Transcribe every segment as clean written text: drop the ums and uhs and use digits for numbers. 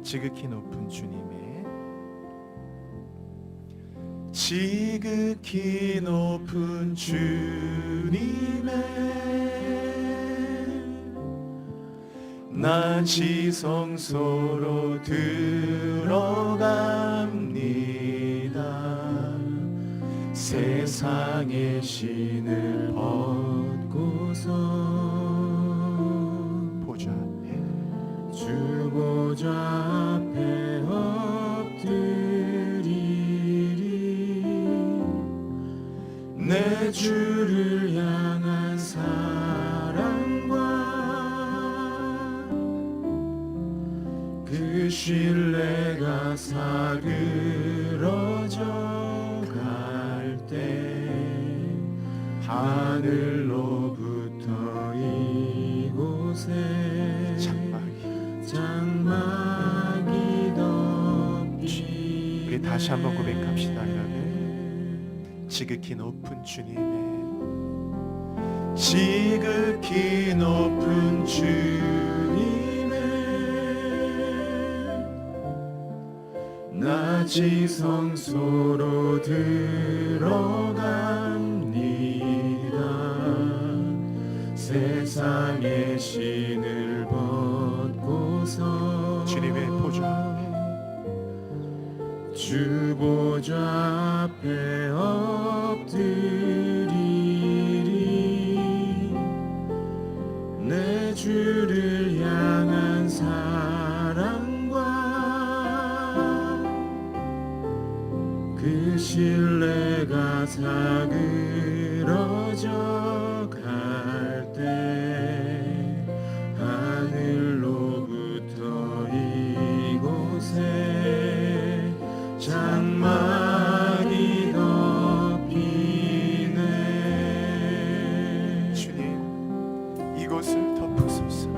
지극히 높은 주님의 지극히 높은 주님의 나 지성소로 들어갑니다. 세상의 신을 벗고서 보좌 앞에 주 보좌 앞에 엎드리리. 내 주를 향한 사랑과 그 신뢰가 사그러져 갈 때 하늘로부터 이곳에 장막이 덮이. 우리 다시 한번 고백합시다. 여러분, 지극히 높은 주님의 지극히 높은 주님의 나 지성소로 들어갑니다. 세상의 신을 벗고서 주님의 보좌 앞에 주 보좌 앞에 엎드리리. 내 주를 향한 사랑과 그 신뢰가 사그러져 갈 때 하늘로부터 이곳에 장막이 덮이네. 주님, 이곳을 덮으소서.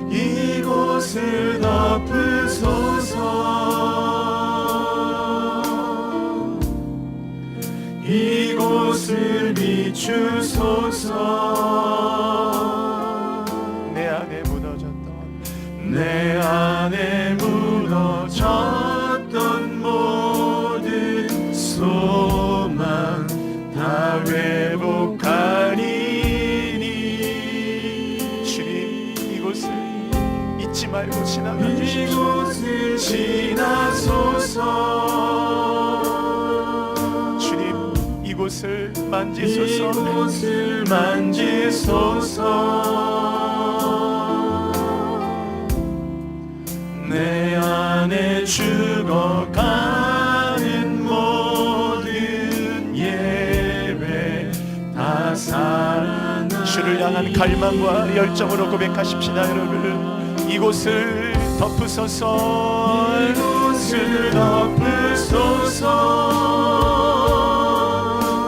이곳을 덮으소서. 이곳을 비추소서. 내 안에 무너졌던 내 안에 무너졌던 모든 소망 다 회복하리니. 주님, 이곳을 잊지 말고 지나가 주십시오. 이곳을 지나소서. 이곳을 만지소서. 이곳을 만지소서. 내 안에 죽어가는 모든 예배 다 살아나. 주를 향한 갈망과 열정으로 고백하십시다. 여러분, 이곳을 덮으소서. 이곳을 덮으소서.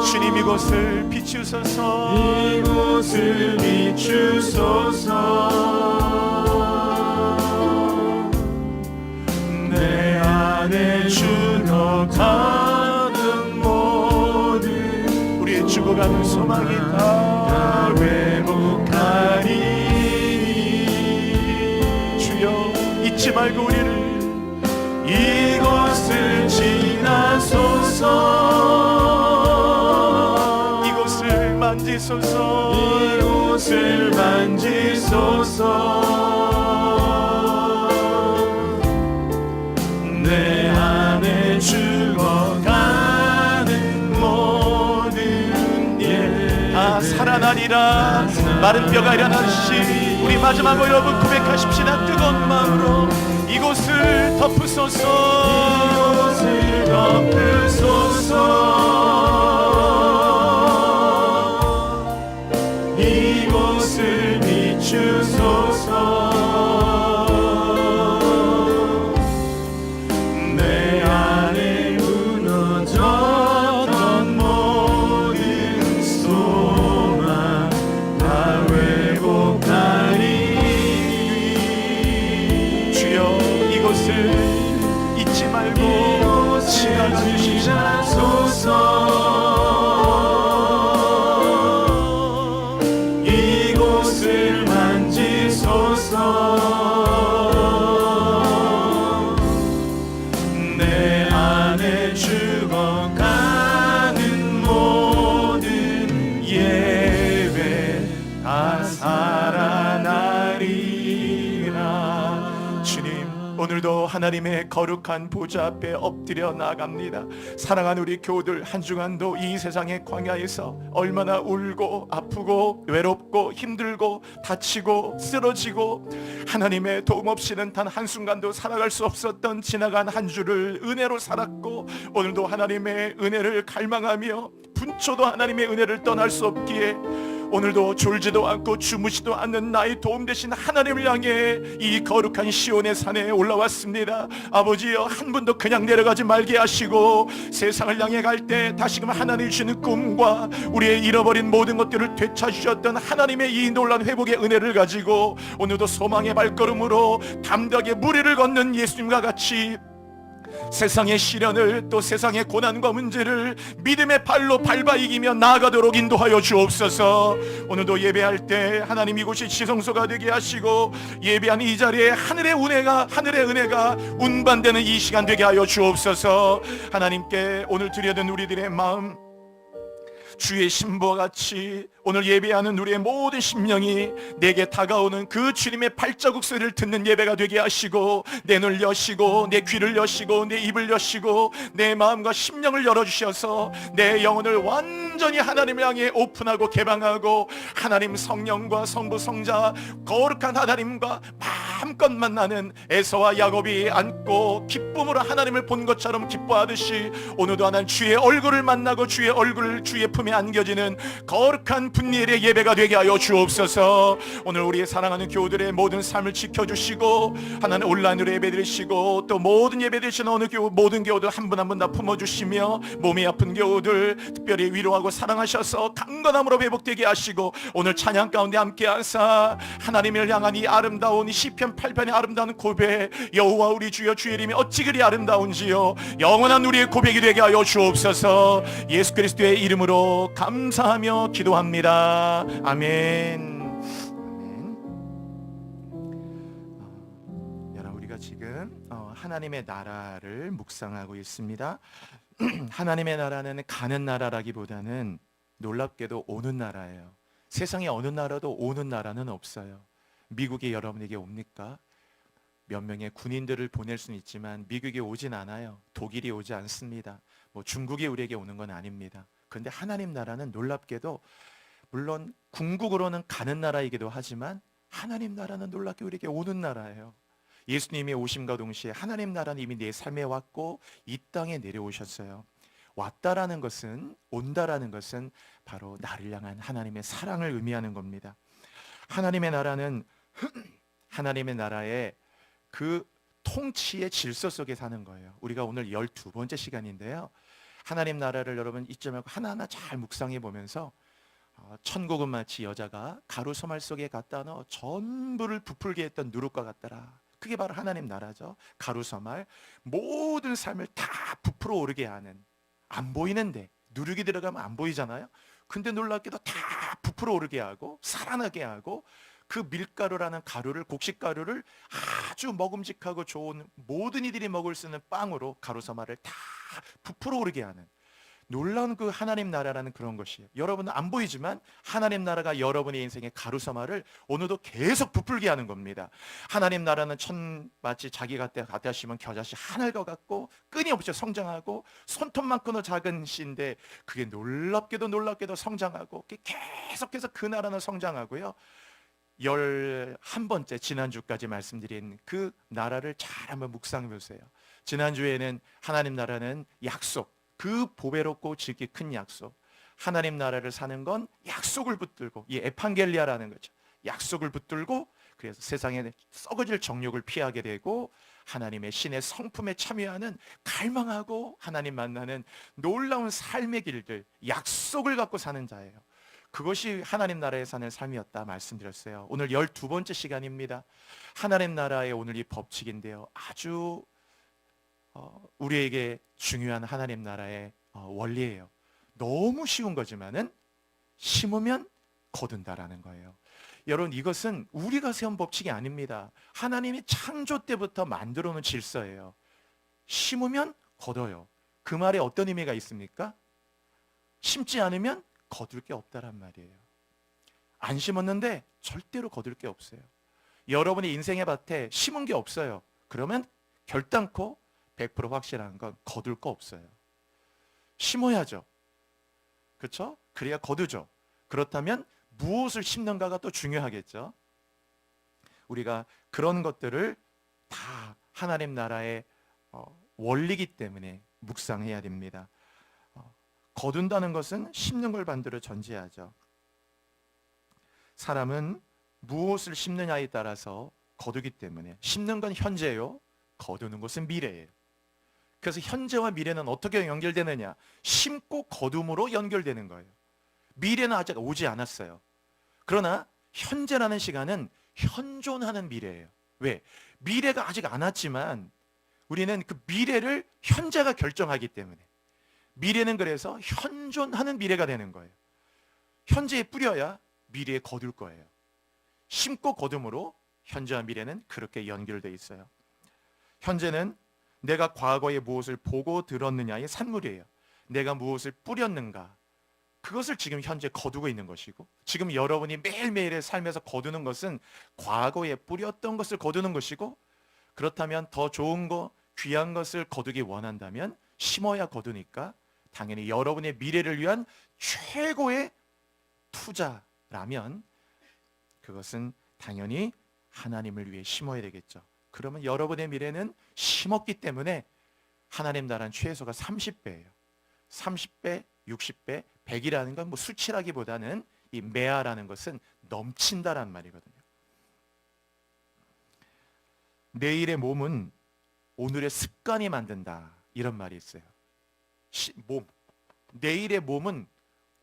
주님, 이곳을 비추소서. 이곳을 비추소서. 내 안에 죽어가는 모든 우리의 죽어가는 소망이 다 회복하리. 주여, 잊지 말고 우리를 이곳을 지나소서. 만지소서. 이곳을 만지소서. 내 안에 죽어가는 모든 예 다 살아나리라. 마른 뼈가 일어나듯이 우리 마지막으로 여러분 고백하십시다. 뜨거운 마음으로 이곳을 덮으소서. 이곳을 덮으소서. 이곳을 비추소서. 내 안에 무너졌던 모든 소망 다 회복하리. 주여, 이곳을 잊지 말고 지나주시소서. 이곳을 만지소서. 주님, 오늘도 하나님의 거룩한 보좌 앞에 엎드려 나갑니다. 사랑하는 우리 교우들, 한 주간도 이 세상의 광야에서 얼마나 울고 아프고 외롭고 힘들고 다치고 쓰러지고 하나님의 도움 없이는 단 한순간도 살아갈 수 없었던 지나간 한 주를 은혜로 살았고, 오늘도 하나님의 은혜를 갈망하며 분초도 하나님의 은혜를 떠날 수 없기에 오늘도 졸지도 않고 주무시도 않는 나의 도움 되신 하나님을 향해 이 거룩한 시온의 산에 올라왔습니다. 아버지여, 한 분도 그냥 내려가지 말게 하시고, 세상을 향해 갈 때 다시금 하나님이 주시는 꿈과 우리의 잃어버린 모든 것들을 되찾으셨던 하나님의 이 놀라운 회복의 은혜를 가지고 오늘도 소망의 발걸음으로 담대하게 무리를 걷는 예수님과 같이 세상의 시련을, 또 세상의 고난과 문제를 믿음의 발로 밟아 이기며 나아가도록 인도하여 주옵소서. 오늘도 예배할 때 하나님 이곳이 지성소가 되게 하시고, 예배하는 이 자리에 하늘의 은혜가 운반되는 이 시간 되게 하여 주옵소서. 하나님께 오늘 드려든 우리들의 마음, 주의 신부와 같이 오늘 예배하는 우리의 모든 심령이 내게 다가오는 그 주님의 발자국 소리를 듣는 예배가 되게 하시고, 내 눈을 여시고 내 귀를 여시고 내 입을 여시고 내 마음과 심령을 열어주셔서 내 영혼을 완전히 하나님을 향해 오픈하고 개방하고, 하나님 성령과 성부 성자 거룩한 하나님과 마음껏 만나는 에서와 야곱이 안고 기쁨으로 하나님을 본 것처럼 기뻐하듯이, 오늘도 하나님 주의 얼굴을 만나고 주의 얼굴을 주의 품에 안겨지는 거룩한 분리의 예배가 되게 하여 주옵소서. 오늘 우리의 사랑하는 교우들의 모든 삶을 지켜주시고, 하나님 온라인으로 예배드리시고, 또 모든 예배드리시는 모든 교우들 한 분 한 분 다 품어주시며, 몸이 아픈 교우들 특별히 위로하고 사랑하셔서 강건함으로 회복되게 하시고, 오늘 찬양 가운데 함께 하사 하나님을 향한 이 아름다운 이 시편 8편의 아름다운 고백, 여호와 우리 주여 주의 이름이 어찌 그리 아름다운지요, 영원한 우리의 고백이 되게 하여 주옵소서. 예수 그리스도의 이름으로 감사하며 기도합니다. 아멘. 여러분, 우리가 지금 하나님의 나라를 묵상하고 있습니다. 하나님의 나라는 가는 나라라기보다는 놀랍게도 오는 나라예요. 세상에 어느 나라도 오는 나라는 없어요. 미국이 여러분에게 옵니까? 몇 명의 군인들을 보낼 수는 있지만 미국이 오진 않아요. 독일이 오지 않습니다. 중국이 우리에게 오는 건 아닙니다. 그런데 하나님 나라는 놀랍게도, 물론 궁극으로는 가는 나라이기도 하지만 하나님 나라는 놀랍게 우리에게 오는 나라예요. 예수님의 오심과 동시에 하나님 나라는 이미 내 삶에 왔고 이 땅에 내려오셨어요. 왔다라는 것은, 온다라는 것은 바로 나를 향한 하나님의 사랑을 의미하는 겁니다. 하나님의 나라는 하나님의 나라의 그 통치의 질서 속에 사는 거예요. 우리가 오늘 12번째 시간인데요, 하나님 나라를 여러분 잊지 말고 하나하나 잘 묵상해 보면서, 천국은 마치 여자가 가루 소말 속에 갖다 넣어 전부를 부풀게 했던 누룩과 같더라. 그게 바로 하나님 나라죠. 가루 소말, 모든 삶을 다 부풀어 오르게 하는, 안 보이는데 누룩이 들어가면 안 보이잖아요. 근데 놀랍게도 다 부풀어 오르게 하고 살아나게 하고, 그 밀가루라는 가루를, 곡식가루를 아주 먹음직하고 좋은 모든 이들이 먹을 수 있는 빵으로 가루서말을 다 부풀어 오르게 하는 놀라운 그 하나님 나라라는 그런 것이에요. 여러분은 안 보이지만 하나님 나라가 여러분의 인생의 가루서말을 오늘도 계속 부풀게 하는 겁니다. 하나님 나라는 마치 자기가 갖다 심은 겨자씨 하늘과 같고 끊임없이 성장하고, 손톱만큼도 작은 씨인데 그게 놀랍게도 성장하고, 계속해서 그 나라는 성장하고요. 11번째 지난주까지 말씀드린 그 나라를 잘 한번 묵상해 보세요. 지난주에는 하나님 나라는 약속, 그 보배롭고 질기 큰 약속, 하나님 나라를 사는 건 약속을 붙들고, 이 에판겔리아라는 거죠. 약속을 붙들고, 그래서 세상에 썩어질 정욕을 피하게 되고 하나님의 신의 성품에 참여하는, 갈망하고 하나님 만나는 놀라운 삶의 길들, 약속을 갖고 사는 자예요. 그것이 하나님 나라에 사는 삶이었다 말씀드렸어요. 오늘 12번째 시간입니다. 하나님 나라의 오늘 이 법칙인데요, 아주 우리에게 중요한 하나님 나라의 원리예요. 너무 쉬운 거지만은 심으면 거둔다라는 거예요. 여러분, 이것은 우리가 세운 법칙이 아닙니다. 하나님이 창조 때부터 만들어 놓은 질서예요. 심으면 거둬요. 그 말에 어떤 의미가 있습니까? 심지 않으면 거둘 게 없다란 말이에요. 안 심었는데 절대로 거둘 게 없어요. 여러분의 인생의 밭에 심은 게 없어요. 그러면 결단코 100% 확실한 건 거둘 거 없어요. 심어야죠. 그렇죠? 그래야 거두죠. 그렇다면 무엇을 심는가가 또 중요하겠죠. 우리가 그런 것들을 다 하나님 나라의 원리이기 때문에 묵상해야 됩니다. 거둔다는 것은 심는 걸 반대로 전제하죠. 사람은 무엇을 심느냐에 따라서 거두기 때문에 심는 건 현재요, 거두는 것은 미래예요. 그래서 현재와 미래는 어떻게 연결되느냐? 심고 거둠으로 연결되는 거예요. 미래는 아직 오지 않았어요. 그러나 현재라는 시간은 현존하는 미래예요. 왜? 미래가 아직 안 왔지만 우리는 그 미래를 현재가 결정하기 때문에 미래는 그래서 현존하는 미래가 되는 거예요. 현재에 뿌려야 미래에 거둘 거예요. 심고 거둠으로 현재와 미래는 그렇게 연결되어 있어요. 현재는 내가 과거에 무엇을 보고 들었느냐의 산물이에요. 내가 무엇을 뿌렸는가, 그것을 지금 현재 거두고 있는 것이고, 지금 여러분이 매일매일의 삶에서 거두는 것은 과거에 뿌렸던 것을 거두는 것이고, 그렇다면 더 좋은 거, 귀한 것을 거두기 원한다면 심어야 거두니까 당연히 여러분의 미래를 위한 최고의 투자라면 그것은 당연히 하나님을 위해 심어야 되겠죠. 그러면 여러분의 미래는 심었기 때문에 하나님 나라는 최소가 30배예요. 30배, 60배, 100이라는 건 뭐 수치라기보다는 이 메아라는 것은 넘친다라는 말이거든요. 내일의 몸은 오늘의 습관이 만든다, 이런 말이 있어요. 내일의 몸은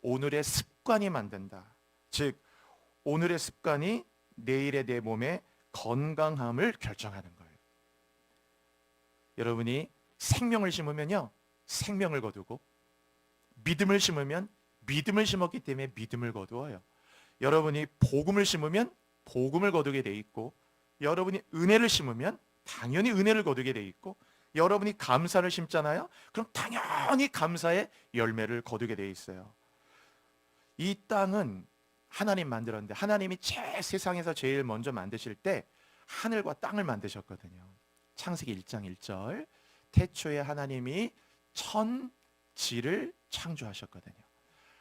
오늘의 습관이 만든다. 즉 오늘의 습관이 내일의 내 몸의 건강함을 결정하는 거예요. 여러분이 생명을 심으면요, 생명을 거두고, 믿음을 심으면 믿음을 심었기 때문에 믿음을 거두어요. 여러분이 복음을 심으면 복음을 거두게 돼 있고, 여러분이 은혜를 심으면 당연히 은혜를 거두게 돼 있고, 여러분이 감사를 심잖아요. 그럼 당연히 감사의 열매를 거두게 돼 있어요. 이 땅은 하나님 만들었는데, 하나님이 세상에서 제일 먼저 만드실 때 하늘과 땅을 만드셨거든요. 창세기 1장 1절, 태초에 하나님이 천지를 창조하셨거든요.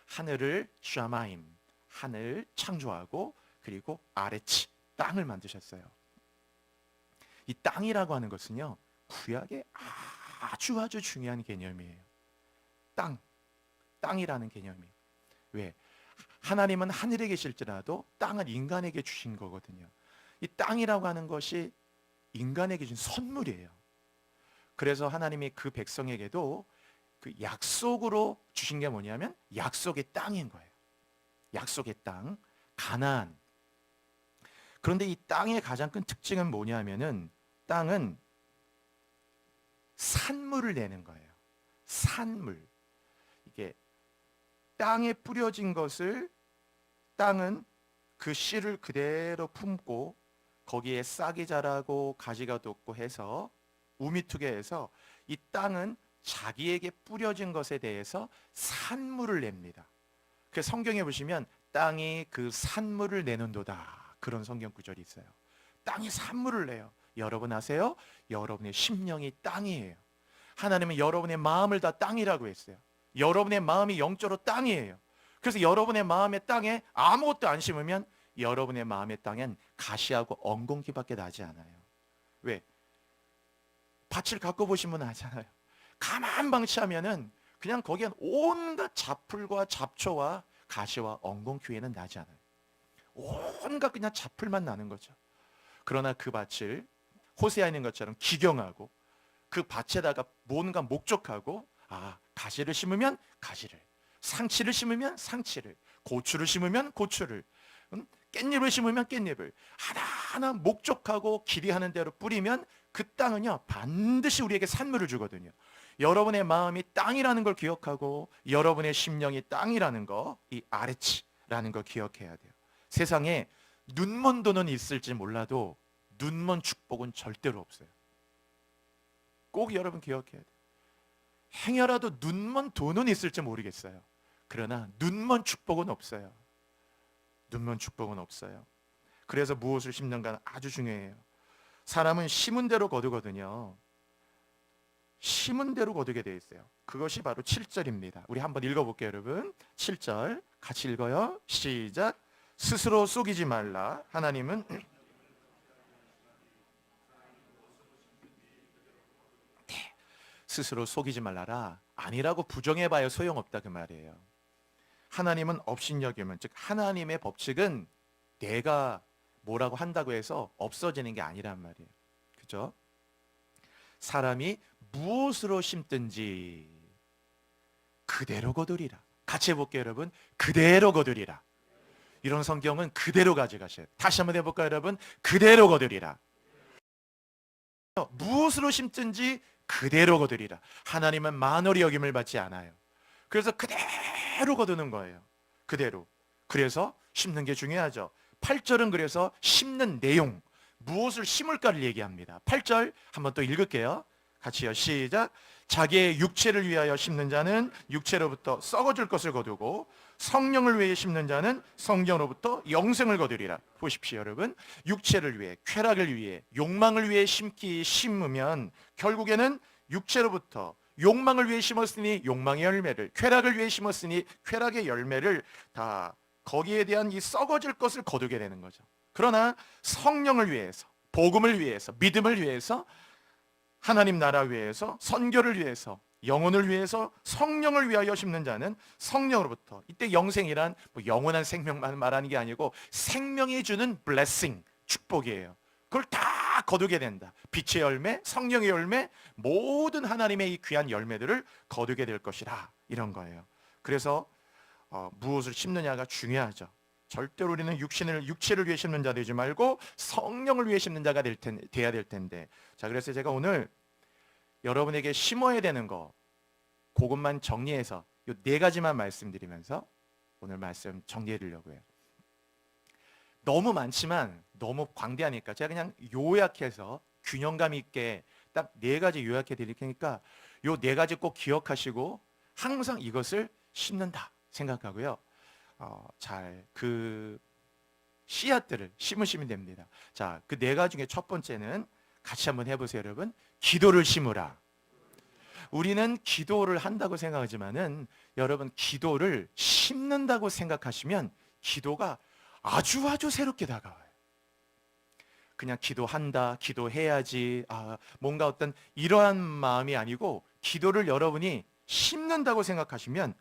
하늘을 샤마임, 하늘 창조하고, 그리고 아래치, 땅을 만드셨어요. 이 땅이라고 하는 것은요, 구약의 아주 중요한 개념이에요. 땅이라는 개념이. 왜? 하나님은 하늘에 계실지라도 땅은 인간에게 주신 거거든요. 이 땅이라고 하는 것이 인간에게 준 선물이에요. 그래서 하나님이 그 백성에게도 그 약속으로 주신 게 뭐냐면 약속의 땅인 거예요. 약속의 땅, 가나안. 그런데 이 땅의 가장 큰 특징은 뭐냐면은 땅은 산물을 내는 거예요. 산물. 이게 땅에 뿌려진 것을 땅은 그 씨를 그대로 품고 거기에 싹이 자라고 가지가 돋고 해서 우미투게 해서 이 땅은 자기에게 뿌려진 것에 대해서 산물을 냅니다. 그 성경에 보시면 땅이 그 산물을 내는도다, 그런 성경 구절이 있어요. 땅이 산물을 내요. 여러분 아세요? 여러분의 심령이 땅이에요. 하나님은 여러분의 마음을 다 땅이라고 했어요. 여러분의 마음이 영적으로 땅이에요. 그래서 여러분의 마음의 땅에 아무것도 안 심으면 여러분의 마음의 땅엔 가시하고 엉겅퀴밖에 나지 않아요. 왜? 밭을 갖고 보시면 아잖아요. 가만 방치하면은 그냥 거기엔 온갖 잡풀과 잡초와 가시와 엉겅퀴에는 나지 않아요. 온갖 그냥 잡풀만 나는 거죠. 그러나 그 밭을 호세아에 있는 것처럼 기경하고 그 밭에다가 뭔가 목적하고, 가시를 심으면 가시를, 상치를 심으면 상치를, 고추를 심으면 고추를, 깻잎을 심으면 깻잎을 하나하나 목적하고 길이하는 대로 뿌리면 그 땅은요 반드시 우리에게 산물을 주거든요. 여러분의 마음이 땅이라는 걸 기억하고 여러분의 심령이 땅이라는 거, 이 아레치라는 걸 기억해야 돼요. 세상에 눈먼 돈은 있을지 몰라도 눈먼 축복은 절대로 없어요. 꼭 여러분 기억해야 돼요. 행여라도 눈먼 돈은 있을지 모르겠어요. 그러나 눈먼 축복은 없어요. 눈먼 축복은 없어요. 그래서 무엇을 심는가는 아주 중요해요. 사람은 심은 대로 거두거든요. 심은 대로 거두게 돼 있어요. 그것이 바로 7절입니다. 우리 한번 읽어볼게요, 여러분. 7절 같이 읽어요. 시작. 스스로 속이지 말라. 하나님은 스스로 속이지 말라라. 아니라고 부정해봐야 소용없다 그 말이에요. 하나님은 업신여김은, 즉 하나님의 법칙은 내가 뭐라고 한다고 해서 없어지는 게 아니란 말이에요. 그죠? 사람이 무엇으로 심든지 그대로 거두리라. 같이 해볼게요, 여러분. 그대로 거두리라. 이런 성경은 그대로 가져가셔요. 다시 한번 해볼까요, 여러분? 그대로 거두리라. 무엇으로 심든지 그대로 거두리라. 하나님은 만월이 여김을 받지 않아요. 그래서 그대로 거두는 거예요. 그대로. 그래서 심는 게 중요하죠. 8절은 그래서 심는 내용, 무엇을 심을까를 얘기합니다. 8절 한번 또 읽을게요. 같이요. 시작. 자기의 육체를 위하여 심는 자는 육체로부터 썩어질 것을 거두고 성령을 위해 심는 자는 성령으로부터 영생을 거두리라. 보십시오, 여러분. 육체를 위해, 쾌락을 위해, 욕망을 위해 심으면 결국에는 육체로부터 욕망을 위해 심었으니 욕망의 열매를, 쾌락을 위해 심었으니 쾌락의 열매를 다 거기에 대한 이 썩어질 것을 거두게 되는 거죠. 그러나 성령을 위해서, 복음을 위해서, 믿음을 위해서, 하나님 나라 위해서, 선교를 위해서, 영혼을 위해서, 성령을 위하여 심는 자는 성령으로부터, 이때 영생이란 뭐 영원한 생명만 말하는 게 아니고 생명이 주는 블레싱, 축복이에요. 그걸 다 거두게 된다. 빛의 열매, 성령의 열매, 모든 하나님의 이 귀한 열매들을 거두게 될 것이라, 이런 거예요. 그래서 무엇을 심느냐가 중요하죠. 절대로 우리는 육체를 위해 심는 자 되지 말고 성령을 위해 심는 자가 돼야 될 텐데. 자, 그래서 제가 오늘 여러분에게 심어야 되는 거, 그것만 정리해서 이 4가지만 말씀드리면서 오늘 말씀 정리해 드리려고 해요. 너무 많지만 너무 광대하니까 제가 그냥 요약해서 균형감 있게 딱 4가지 요약해 드릴 테니까 이 4가지 꼭 기억하시고 항상 이것을 심는다 생각하고요. 잘 그 씨앗들을 심으시면 됩니다. 자, 그 4가지 중에 첫 번째는 같이 한번 해보세요, 여러분. 기도를 심으라. 우리는 기도를 한다고 생각하지만은 여러분, 기도를 심는다고 생각하시면 기도가 아주 새롭게 다가와요. 그냥 기도한다, 기도해야지, 뭔가 어떤 이러한 마음이 아니고 기도를 여러분이 심는다고 생각하시면,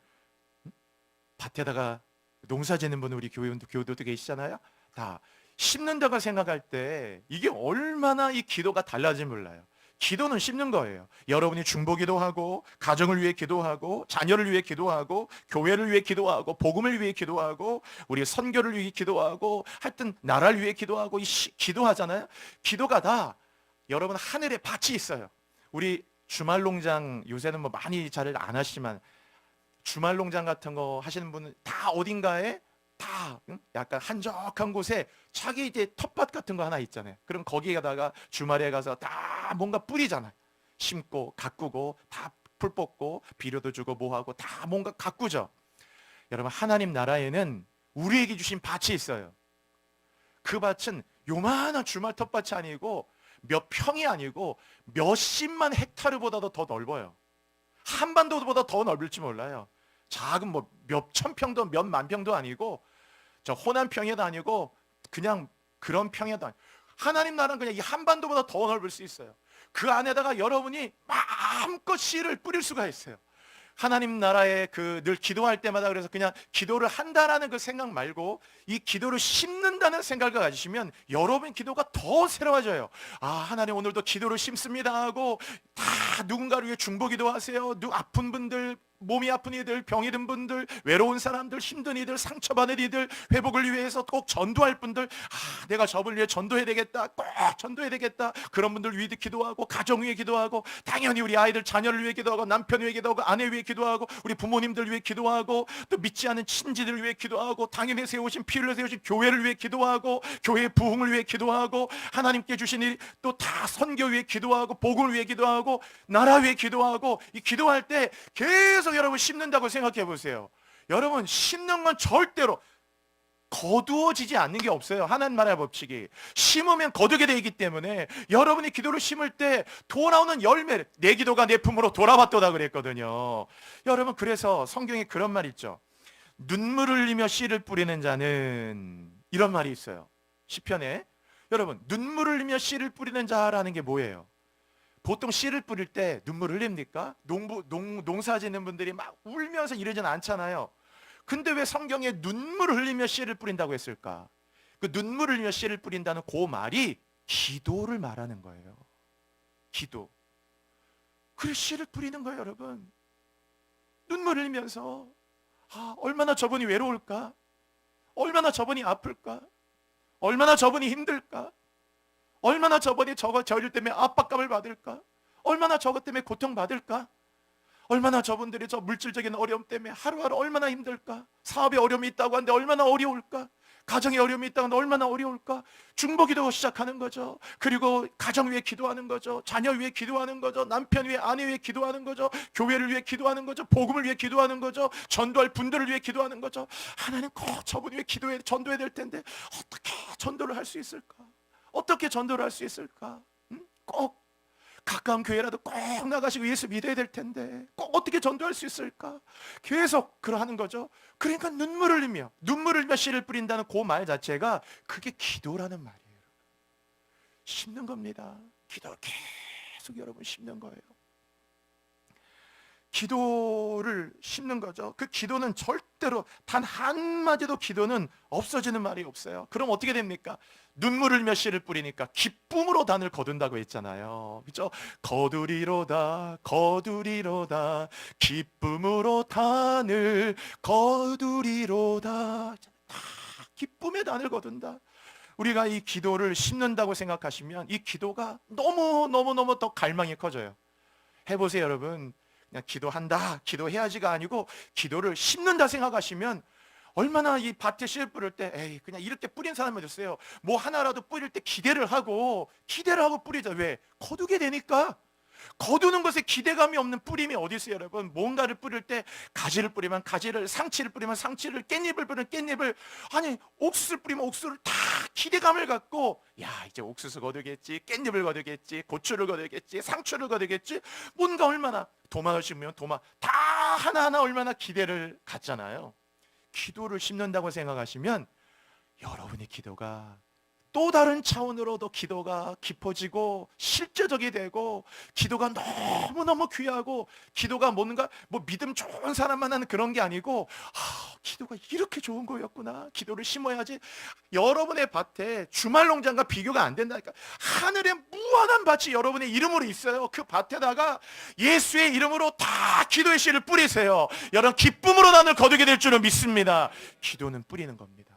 밭에다가 농사 짓는 분 우리 교우도 계시잖아요. 다 심는다고 생각할 때 이게 얼마나 이 기도가 달라진지 몰라요. 기도는 심는 거예요. 여러분이 중보기도 하고, 가정을 위해 기도하고, 자녀를 위해 기도하고, 교회를 위해 기도하고, 복음을 위해 기도하고, 우리 선교를 위해 기도하고, 하여튼 나라를 위해 기도하고, 기도하잖아요. 기도가 다 여러분 하늘에 밭이 있어요. 우리 주말농장, 요새는 뭐 많이 잘 안 하시지만 주말농장 같은 거 하시는 분은 다 어딘가에 다 약간 한적한 곳에 자기 이제 텃밭 같은 거 하나 있잖아요. 그럼 거기에다가 주말에 가서 다 뭔가 뿌리잖아요. 심고 가꾸고 다 풀 뽑고 비료도 주고 뭐하고 다 뭔가 가꾸죠. 여러분, 하나님 나라에는 우리에게 주신 밭이 있어요. 그 밭은 요만한 주말 텃밭이 아니고 몇 평이 아니고 몇십만 헥타르보다도 더 넓어요. 한반도보다 더 넓을지 몰라요. 작은 뭐 몇천 평도 몇만 평도 아니고 저 호남 평야도 아니고 그냥 그런 평야도 아니고 하나님 나라는 그냥 이 한반도보다 더 넓을 수 있어요. 그 안에다가 여러분이 마음껏 씨를 뿌릴 수가 있어요. 하나님 나라에 늘 기도할 때마다 그래서 그냥 기도를 한다라는 그 생각 말고 이 기도를 심는다는 생각을 가지시면 여러분 기도가 더 새로워져요. 하나님 오늘도 기도를 심습니다 하고 다 누군가를 위해 중보기도 하세요. 아픈 분들, 몸이 아픈 이들, 병이 든 분들, 외로운 사람들, 힘든 이들, 상처받은 이들, 회복을 위해서 꼭 전도할 분들, 내가 저분을 위해 전도해야 되겠다, 꼭 전도해야 되겠다, 그런 분들 위해 기도하고, 가정 위해 기도하고, 당연히 우리 아이들 자녀를 위해 기도하고, 남편 위해 기도하고, 아내 위해 기도하고, 우리 부모님들 위해 기도하고, 또 믿지 않은 친지들 위해 기도하고, 당연히 세우신 피를 세우신 교회를 위해 기도하고, 교회의 부흥을 위해 기도하고, 하나님께 주신 일 또 다 선교 위해 기도하고, 복음을 위해 기도하고, 나라 위해 기도하고, 이 기도할 때 계속 여러분 심는다고 생각해 보세요. 여러분, 심는 건 절대로 거두어지지 않는 게 없어요. 하나님 나라의 법칙이 심으면 거두게 되기 때문에 여러분이 기도를 심을 때 돌아오는 열매, 내 기도가 내 품으로 돌아왔도다 그랬거든요. 여러분, 그래서 성경에 그런 말 있죠. 눈물을 흘리며 씨를 뿌리는 자는, 이런 말이 있어요. 시편에. 여러분, 눈물을 흘리며 씨를 뿌리는 자라는 게 뭐예요? 보통 씨를 뿌릴 때 눈물 흘립니까? 농사 짓는 분들이 막 울면서 이러진 않잖아요. 근데 왜 성경에 눈물을 흘리며 씨를 뿌린다고 했을까? 그 눈물을 흘리며 씨를 뿌린다는 그 말이 기도를 말하는 거예요. 기도. 그래, 씨를 뿌리는 거예요, 여러분. 눈물 흘리면서 얼마나 저분이 외로울까? 얼마나 저분이 아플까? 얼마나 저분이 힘들까? 얼마나 저분이 저일 때문에 압박감을 받을까? 얼마나 저것 때문에 고통받을까? 얼마나 저분들이 저 물질적인 어려움 때문에 하루하루 얼마나 힘들까? 사업에 어려움이 있다고 하는데 얼마나 어려울까? 가정에 어려움이 있다고 하는데 얼마나 어려울까? 중보기도 시작하는 거죠. 그리고 가정 위해 기도하는 거죠. 자녀 위해 기도하는 거죠. 남편 위해, 아내 위해 기도하는 거죠. 교회를 위해 기도하는 거죠. 복음을 위해 기도하는 거죠. 전도할 분들을 위해 기도하는 거죠. 하나님 꼭 저분 위해 전도해야 될 텐데 어떻게 전도를 할 수 있을까? 어떻게 전도를 할 수 있을까? 꼭 가까운 교회라도 꼭 나가시고 예수 믿어야 될 텐데 꼭 어떻게 전도할 수 있을까? 계속 그러하는 거죠. 그러니까 눈물을 흘리며 씨를 뿌린다는 그 말 자체가 그게 기도라는 말이에요. 심는 겁니다. 기도를 계속 여러분 심는 거예요. 기도를 심는 거죠. 그 기도는 절대로 단 한마디도 기도는 없어지는 말이 없어요. 그럼 어떻게 됩니까? 눈물을 흘리며 씨를 뿌리니까 기쁨으로 단을 거둔다고 했잖아요. 그렇죠? 거두리로다 거두리로다 기쁨으로 단을 거두리로다. 다 기쁨의 단을 거둔다. 우리가 이 기도를 심는다고 생각하시면 이 기도가 너무 더 갈망이 커져요. 해보세요, 여러분. 그냥 기도한다, 기도해야지가 아니고 기도를 심는다 생각하시면 얼마나 이 밭에 씨를 뿌릴 때 에이 그냥 이렇게 뿌린 사람이 있어요. 뭐 하나라도 뿌릴 때 기대를 하고 뿌리자. 왜? 거두게 되니까. 거두는 것에 기대감이 없는 뿌림이 어디 있어요, 여러분? 뭔가를 뿌릴 때 가지를 뿌리면 가지를, 상치를 뿌리면 상치를, 깻잎을 뿌리면 깻잎을, 아니 옥수수를 뿌리면 옥수수를 다 기대감을 갖고 야 이제 옥수수 거두겠지, 깻잎을 거두겠지, 고추를 거두겠지, 상추를 거두겠지, 뭔가 얼마나 도마를 심으면 도마 다 하나하나 얼마나 기대를 갖잖아요. 기도를 심는다고 생각하시면 여러분의 기도가 또 다른 차원으로도 기도가 깊어지고 실제적이 되고 기도가 너무너무 귀하고 기도가 뭔가 뭐 믿음 좋은 사람만 하는 그런 게 아니고 기도가 이렇게 좋은 거였구나. 기도를 심어야지. 여러분의 밭에 주말 농장과 비교가 안 된다니까. 하늘에 무한한 밭이 여러분의 이름으로 있어요. 그 밭에다가 예수의 이름으로 다 기도의 씨를 뿌리세요. 여러분 기쁨으로 단을 거두게 될 줄은 믿습니다. 기도는 뿌리는 겁니다.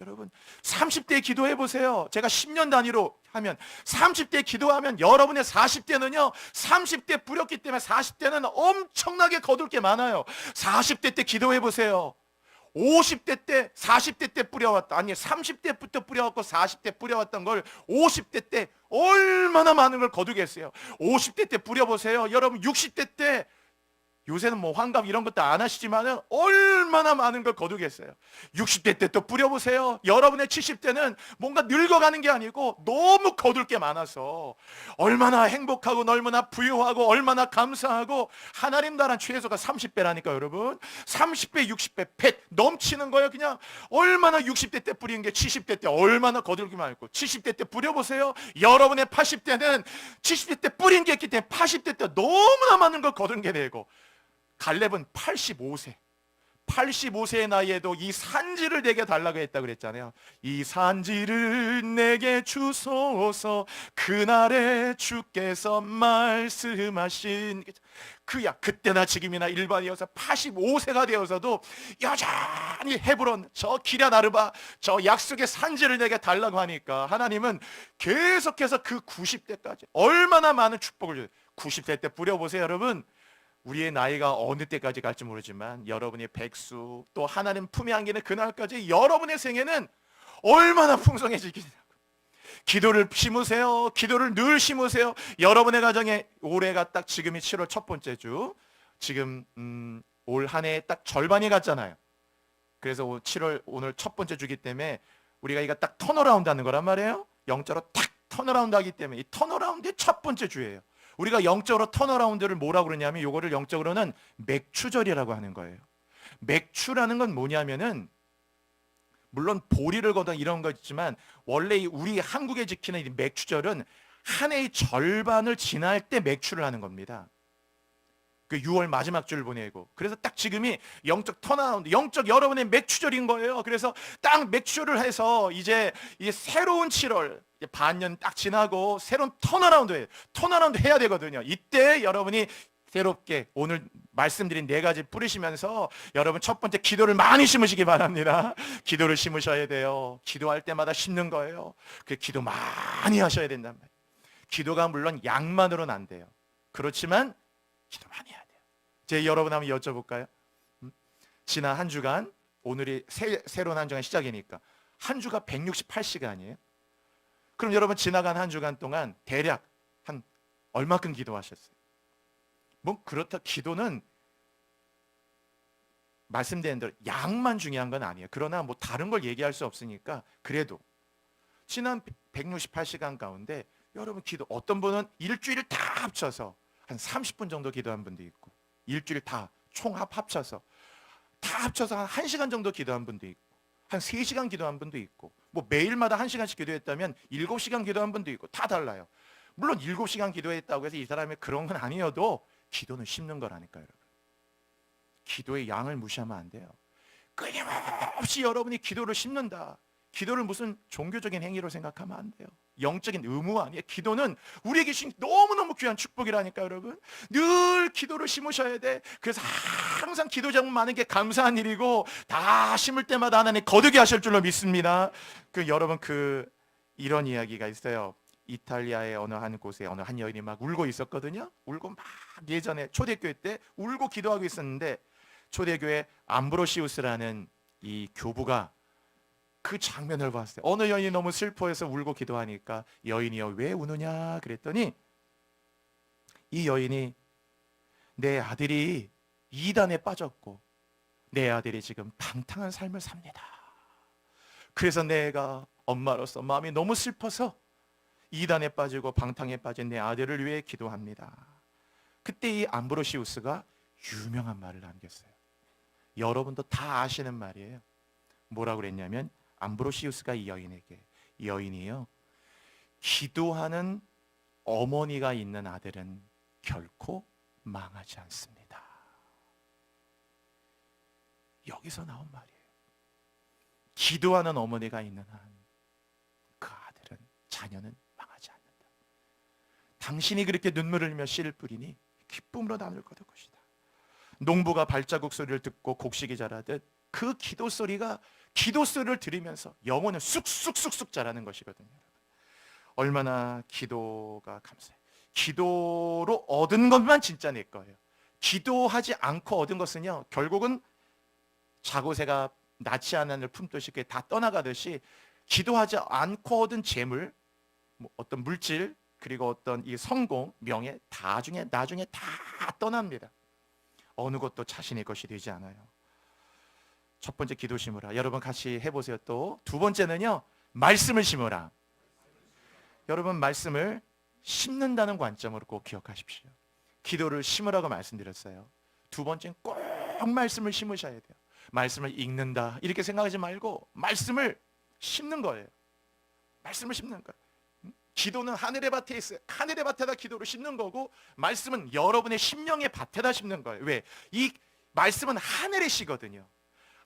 여러분 30대 기도해 보세요. 제가 10년 단위로 하면 30대 기도하면 여러분의 40대는요 30대 뿌렸기 때문에 40대는 엄청나게 거둘 게 많아요. 40대 때 기도해 보세요. 50대 때 40대 때 뿌려왔다, 아니 30대부터 뿌려왔고 40대 뿌려왔던 걸 50대 때 얼마나 많은 걸 거두겠어요. 50대 때 뿌려보세요. 여러분 60대 때, 요새는 뭐 환갑 이런 것도 안 하시지만은 얼마나 많은 걸 거두겠어요. 60대 때 또 뿌려보세요. 여러분의 70대는 뭔가 늙어가는 게 아니고 너무 거둘 게 많아서 얼마나 행복하고 얼마나 부유하고 얼마나 감사하고, 하나님 나라는 최소가 30배라니까 여러분. 30배 60배 배 넘치는 거예요. 그냥 얼마나 60대 때 뿌리는 게 70대 때 얼마나 거들기만 했고, 70대 때 뿌려보세요. 여러분의 80대는 70대 때 뿌린 게 있기 때문에 80대 때 너무나 많은 걸 거둔 게 되고, 갈렙은 85세의 나이에도 이 산지를 내게 달라고 했다 그랬잖아요. 이 산지를 내게 주소서, 그날에 주께서 말씀하신 그야. 그때나 지금이나 일반이어서 85세가 되어서도 여전히 헤브론 저 기럇 아르바 저 약속의 산지를 내게 달라고 하니까 하나님은 계속해서 그 90대까지 얼마나 많은 축복을 줘요. 90세 때 뿌려보세요, 여러분. 우리의 나이가 어느 때까지 갈지 모르지만 여러분의 백수 또 하나님 품에 안기는 그날까지 여러분의 생애는 얼마나 풍성해지겠냐고. 기도를 심으세요. 기도를 늘 심으세요. 여러분의 가정에 올해가 딱 지금이 7월 첫 번째 주, 지금 올 한 해 딱 절반이 갔잖아요. 그래서 7월 오늘 첫 번째 주기 때문에 우리가 이거 딱 턴어라운드 하는 거란 말이에요. 영적으로 탁 턴어라운드 하기 때문에 이 턴어라운드의 첫 번째 주예요. 우리가 영적으로 턴어라운드를 뭐라고 그러냐면 요거를 영적으로는 맥추절이라고 하는 거예요. 맥추라는 건 뭐냐면은 물론 보리를 거다 이런 거 있지만 원래 우리 한국에 지키는 이 맥추절은 한 해의 절반을 지날 때 맥추를 하는 겁니다. 그 6월 마지막 주를 보내고 그래서 딱 지금이 영적 턴어라운드, 영적 여러분의 맥추절인 거예요. 그래서 딱 맥추를 해서 이제 새로운 7월 반년 딱 지나고 새로운 턴어라운드예요. 턴어라운드 해야 되거든요. 이때 여러분이 새롭게 오늘 말씀드린 4가지 뿌리시면서 여러분 첫 번째 기도를 많이 심으시기 바랍니다. 기도를 심으셔야 돼요. 기도할 때마다 심는 거예요. 그 기도 많이 하셔야 된단 말이에요. 기도가 물론 양만으로는 안 돼요. 그렇지만 기도 많이 해야 돼요. 제 여러분 한번 여쭤볼까요? 지난 한 주간 오늘이 새로운 한 주간 시작이니까 한 주가 168시간이에요. 그럼 여러분 지나간 한 주간 동안 대략 한 얼마큼 기도하셨어요? 뭐 그렇다 기도는 말씀드린 대로 양만 중요한 건 아니에요. 그러나 뭐 다른 걸 얘기할 수 없으니까 그래도 지난 168시간 가운데 여러분 기도 어떤 분은 일주일 다 합쳐서 한 30분 정도 기도한 분도 있고 일주일 다 총합 합쳐서 다 합쳐서 한 1시간 정도 기도한 분도 있고 한 3시간 기도한 분도 있고 뭐 매일마다 1시간씩 기도했다면 7시간 기도한 분도 있고 다 달라요. 물론 7시간 기도했다고 해서 이 사람이 그런 건 아니어도 기도는 심는 거라니까요. 여러분. 기도의 양을 무시하면 안 돼요. 끊임없이 여러분이 기도를 심는다. 기도를 무슨 종교적인 행위로 생각하면 안 돼요. 영적인 의무 아니에요. 기도는 우리에게 주신 너무너무 귀한 축복이라니까 여러분. 늘 기도를 심으셔야 돼. 그래서 항상 기도 제목 많은 게 감사한 일이고 다 심을 때마다 하나님 거두게 하실 줄로 믿습니다. 여러분 이런 이야기가 있어요. 이탈리아의 어느 한 곳에 어느 한 여인이 막 울고 있었거든요. 울고 막 예전에 초대교회 때 울고 기도하고 있었는데 초대교회 암브로시우스라는 이 교부가 그 장면을 봤어요. 어느 여인이 너무 슬퍼해서 울고 기도하니까 여인이여 왜 우느냐 그랬더니 이 여인이 내 아들이 이단에 빠졌고 내 아들이 지금 방탕한 삶을 삽니다. 그래서 내가 엄마로서 마음이 너무 슬퍼서 이단에 빠지고 방탕에 빠진 내 아들을 위해 기도합니다. 그때 이 암브로시우스가 유명한 말을 남겼어요. 여러분도 다 아시는 말이에요. 뭐라고 그랬냐면 암브로시우스가 이 여인이요 기도하는 어머니가 있는 아들은 결코 망하지 않습니다. 여기서 나온 말이에요. 기도하는 어머니가 있는 한 그 아들은 자녀는 망하지 않는다. 당신이 그렇게 눈물을 흘리며 씨를 뿌리니 기쁨으로 나눌 거둘 것이다. 농부가 발자국 소리를 듣고 곡식이 자라듯 그 기도 소리가 기도 소리를 들으면서 영혼은 쑥쑥쑥쑥 자라는 것이거든요. 얼마나 기도가 감사해요. 기도로 얻은 것만 진짜 내 거예요. 기도하지 않고 얻은 것은요 결국은 자고새가 낳지 않은 을 품듯이 그게 다 떠나가듯이 기도하지 않고 얻은 재물, 어떤 물질 그리고 어떤 이 성공, 명예 나중에 다 떠납니다. 어느 것도 자신의 것이 되지 않아요. 첫 번째 기도 심으라. 여러분 같이 해보세요. 또 두 번째는요 말씀을 심으라. 여러분 말씀을 심는다는 관점으로 꼭 기억하십시오. 기도를 심으라고 말씀드렸어요. 두 번째는 꼭 말씀을 심으셔야 돼요. 말씀을 읽는다 이렇게 생각하지 말고 말씀을 심는 거예요. 말씀을 심는 거예요. 기도는 하늘의 밭에 있어요. 하늘의 밭에다 기도를 심는 거고 말씀은 여러분의 심령의 밭에다 심는 거예요. 왜? 이 말씀은 하늘의 씨거든요.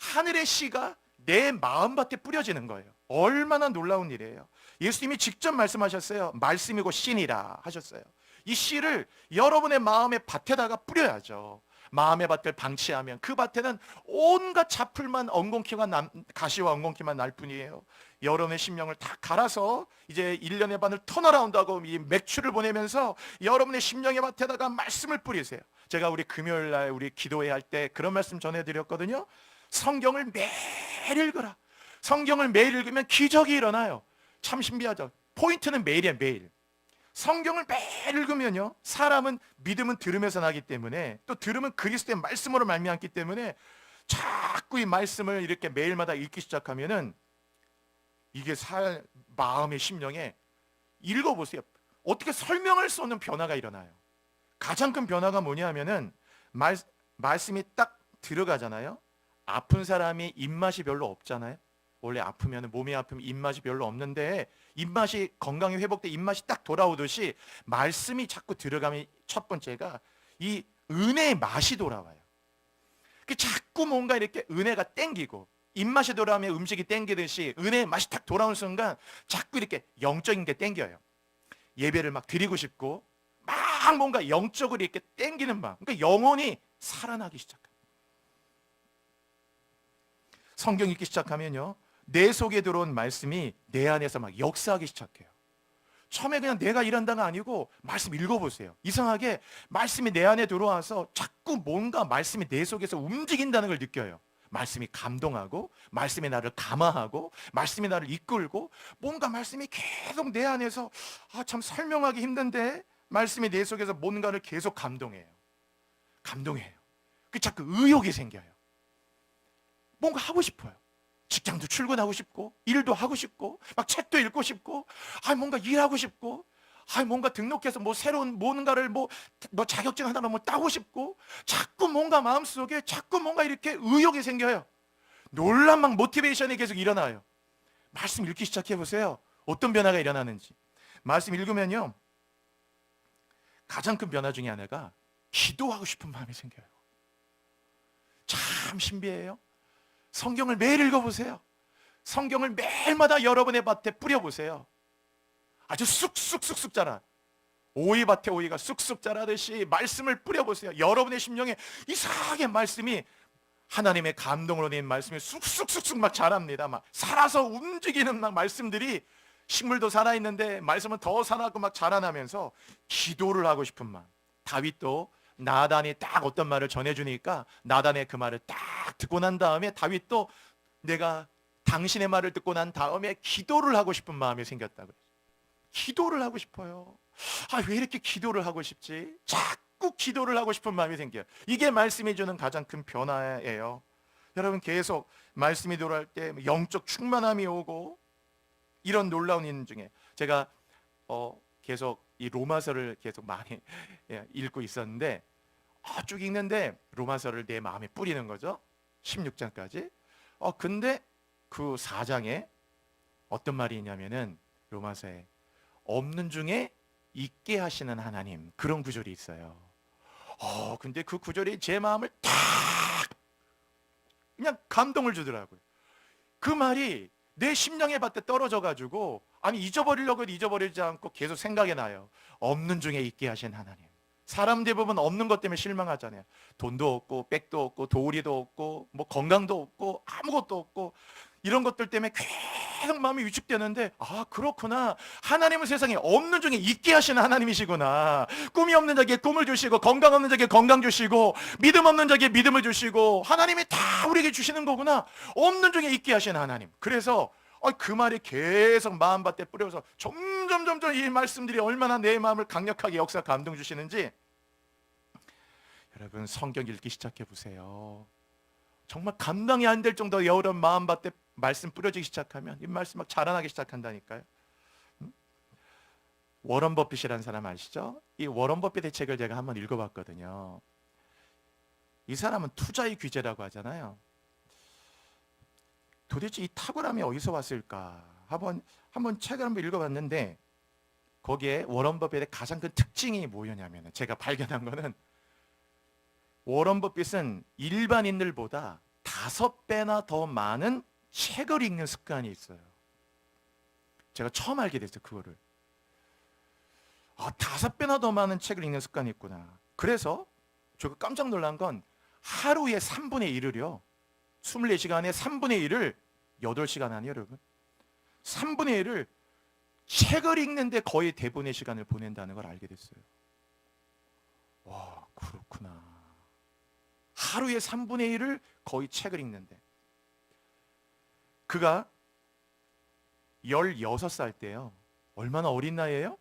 하늘의 씨가 내 마음밭에 뿌려지는 거예요. 얼마나 놀라운 일이에요. 예수님이 직접 말씀하셨어요. 말씀이고 씨니라 하셨어요. 이 씨를 여러분의 마음의 밭에다가 뿌려야죠. 마음의 밭을 방치하면 그 밭에는 온갖 잡풀만 가시와 엉겅퀴만 날 뿐이에요. 여러분의 심령을 다 갈아서 이제 1년의 반을 턴어라운드하고 이 맥주를 보내면서 여러분의 심령의 밭에다가 말씀을 뿌리세요. 제가 우리 금요일날 우리 기도회 할 때 그런 말씀 전해드렸거든요. 성경을 매일 읽으라. 성경을 매일 읽으면 기적이 일어나요. 참 신비하죠. 포인트는 매일이에요. 매일. 성경을 매일 읽으면요 사람은 믿음은 들으면서 나기 때문에 또 들으면 그리스도의 말씀으로 말미암기 때문에 자꾸 이 말씀을 이렇게 매일마다 읽기 시작하면은 이게 마음의 심령에 읽어보세요. 어떻게 설명할 수 없는 변화가 일어나요. 가장 큰 변화가 뭐냐 하면은 말씀이 딱 들어가잖아요. 아픈 사람이 입맛이 별로 없잖아요. 원래 아프면 몸이 아프면 입맛이 별로 없는데 입맛이 건강이 회복돼 입맛이 딱 돌아오듯이 말씀이 자꾸 들어가면 첫 번째가 이 은혜의 맛이 돌아와요. 자꾸 뭔가 이렇게 은혜가 땡기고 입맛이 돌아오면 음식이 땡기듯이 은혜의 맛이 딱 돌아오는 순간 자꾸 이렇게 영적인 게 땡겨요. 예배를 막 드리고 싶고 막 뭔가 영적으로 이렇게 땡기는 마음. 그러니까 영혼이 살아나기 시작합니다. 성경 읽기 시작하면요, 내 속에 들어온 말씀이 내 안에서 막 역사하기 시작해요. 처음에 그냥 내가 일한다가 아니고 말씀 읽어보세요. 이상하게 말씀이 내 안에 들어와서 자꾸 뭔가 말씀이 내 속에서 움직인다는 걸 느껴요. 말씀이 감동하고 말씀이 나를 감화하고 말씀이 나를 이끌고 뭔가 말씀이 계속 내 안에서 참 설명하기 힘든데 말씀이 내 속에서 뭔가를 계속 감동해요. 자꾸 의욕이 생겨요. 뭔가 하고 싶어요. 직장도 출근하고 싶고 일도 하고 싶고 막 책도 읽고 싶고 뭔가 일하고 싶고 뭔가 등록해서 새로운 뭔가를 자격증 하나 따고 싶고 자꾸 뭔가 마음속에 자꾸 뭔가 이렇게 의욕이 생겨요. 놀란 막 모티베이션이 계속 일어나요. 말씀 읽기 시작해 보세요. 어떤 변화가 일어나는지. 말씀 읽으면요, 가장 큰 변화 중에 하나가 기도하고 싶은 마음이 생겨요. 참 신비해요. 성경을 매일 읽어보세요. 성경을 매일마다 여러분의 밭에 뿌려보세요. 아주 쑥쑥쑥쑥 자라. 오이밭에 오이가 쑥쑥 자라듯이 말씀을 뿌려보세요. 여러분의 심령에 이상하게 말씀이 하나님의 감동으로 낸 말씀이 쑥쑥쑥쑥 막 자랍니다. 막 살아서 움직이는 막 말씀들이 식물도 살아있는데 말씀은 더 살아나고 막 자라나면서 기도를 하고 싶은 마음. 다윗도 나단이 딱 어떤 말을 전해주니까 나단의 그 말을 딱 듣고 난 다음에 다윗도 내가 당신의 말을 듣고 난 다음에 기도를 하고 싶은 마음이 생겼다고요. 기도를 하고 싶어요. 왜 이렇게 기도를 하고 싶지? 자꾸 기도를 하고 싶은 마음이 생겨요. 이게 말씀이 주는 가장 큰 변화예요. 여러분 계속 말씀이 돌아올 때 영적 충만함이 오고 이런 놀라운 일 중에 제가 계속 이 로마서를 계속 많이 읽고 있었는데 쭉 읽는데 로마서를 내 마음에 뿌리는 거죠. 16장까지. 근데 그 4장에 어떤 말이 있냐면은 로마서에 없는 중에 있게 하시는 하나님, 그런 구절이 있어요. 근데 그 구절이 제 마음을 딱 그냥 감동을 주더라고요. 그 말이 내 심령의 밭에 떨어져 가지고 잊어버리려고 해도 잊어버리지 않고 계속 생각이 나요. 없는 중에 있게 하신 하나님. 사람 대부분 없는 것 때문에 실망하잖아요. 돈도 없고 백도 없고 도우리도 없고 건강도 없고 아무것도 없고 이런 것들 때문에 계속 마음이 위축되는데 그렇구나. 하나님은 세상에 없는 중에 있게 하시는 하나님이시구나. 꿈이 없는 자에게 꿈을 주시고 건강 없는 자에게 건강 주시고 믿음 없는 자에게 믿음을 주시고 하나님이 다 우리에게 주시는 거구나. 없는 중에 있게 하시는 하나님. 그래서 그 말이 계속 마음밭에 뿌려서 점점 이 말씀들이 얼마나 내 마음을 강력하게 역사 감동 주시는지 여러분 성경 읽기 시작해 보세요. 정말 감당이 안 될 정도로 여러분 마음밭에 말씀 뿌려지기 시작하면 이 말씀 막 자라나기 시작한다니까요. 워런 버핏이라는 사람 아시죠? 이 워런 버핏의 책을 제가 한번 읽어봤거든요. 이 사람은 투자의 귀재라고 하잖아요. 도대체 이 탁월함이 어디서 왔을까? 한번 책을 한번 읽어봤는데 거기에 워런 버핏의 가장 큰 특징이 뭐였냐면 제가 발견한 거는 워런 버핏은 일반인들보다 5배나 더 많은 책을 읽는 습관이 있어요. 제가 처음 알게 됐어요, 그거를. 5배나 더 많은 책을 읽는 습관이 있구나. 그래서 제가 깜짝 놀란 건 하루에 3분의 1을요. 24시간에 3분의 1을 8시간 아니에요, 여러분. 3분의 1을 책을 읽는데 거의 대부분의 시간을 보낸다는 걸 알게 됐어요. 와, 그렇구나. 하루에 3분의 1을 거의 책을 읽는데. 그가 16살 때요. 얼마나 어린 나이에요?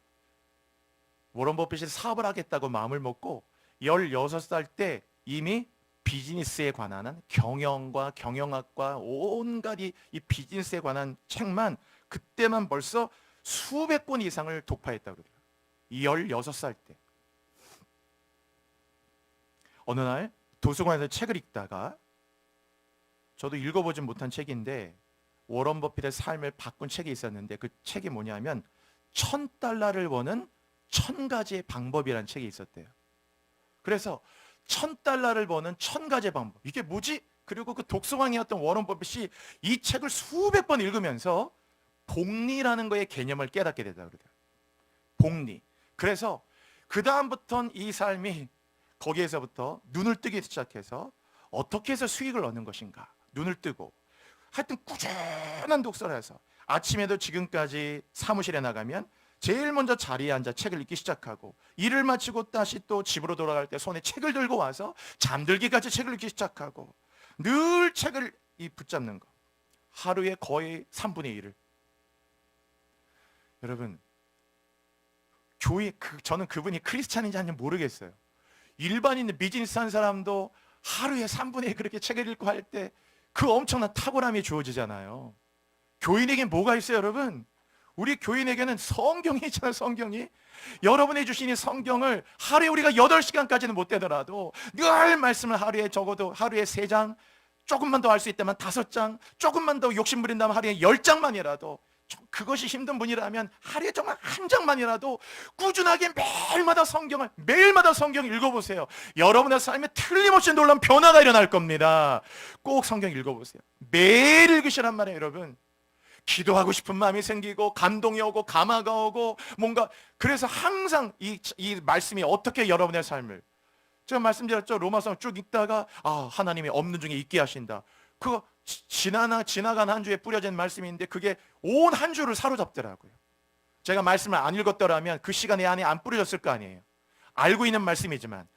워런 버핏이 사업을 하겠다고 마음을 먹고 16살 때 이미 비즈니스에 관한 한 경영과 경영학과 온갖 이 비즈니스에 관한 책만 그때만 벌써 수백 권 이상을 독파했다고 그래요. 16살 때. 어느 날 도서관에서 책을 읽다가, 저도 읽어보진 못한 책인데 워런 버핏의 삶을 바꾼 책이 있었는데, 그 책이 뭐냐면 $1000를 버는 1000가지의 방법이라는 책이 있었대요. 그래서 $1000를 버는 1000가지의 방법, 이게 뭐지? 그리고 그 독서광이었던 워런 버핏이 이 책을 수백 번 읽으면서 복리라는 거의 개념을 깨닫게 되다 그래요. 복리. 그래서 그 다음부터는 이 삶이 거기에서부터 눈을 뜨기 시작해서 어떻게 해서 수익을 얻는 것인가 눈을 뜨고, 하여튼 꾸준한 독서를 해서 아침에도 지금까지 사무실에 나가면 제일 먼저 자리에 앉아 책을 읽기 시작하고, 일을 마치고 다시 또 집으로 돌아갈 때 손에 책을 들고 와서 잠들기까지 책을 읽기 시작하고, 늘 책을 붙잡는 거. 하루에 거의 3분의 1을. 여러분, 교회, 저는 그분이 크리스찬인지 아닌지 모르겠어요. 일반인 비즈니스 한 사람도 하루에 3분의 1 그렇게 책을 읽고 할 때 그 엄청난 탁월함이 주어지잖아요. 교인에게 뭐가 있어요, 여러분? 우리 교인에게는 성경이 있잖아요. 성경이. 여러분이 주신 이 성경을 하루에 우리가 8시간까지는 못 되더라도 늘 말씀을 하루에 적어도 하루에 3장, 조금만 더 할 수 있다면 5장, 조금만 더 욕심 부린다면 하루에 10장만이라도, 그것이 힘든 분이라면 하루에 정말 1장만이라도 꾸준하게 매일마다 성경을 읽어보세요. 여러분의 삶에 틀림없이 놀라운 변화가 일어날 겁니다. 꼭 성경 읽어보세요. 매일 읽으시란 말이에요, 여러분. 기도하고 싶은 마음이 생기고 감동이 오고 감화가 오고 뭔가, 그래서 항상 이 말씀이 어떻게 여러분의 삶을, 제가 말씀드렸죠. 로마서 쭉 읽다가 하나님이 없는 중에 있게 하신다. 그거 지나간 한 주에 뿌려진 말씀인데 그게 온 한 주를 사로잡더라고요. 제가 말씀을 안 읽었더라면 그 시간에 안에 안 뿌려졌을 거 아니에요. 알고 있는 말씀이지만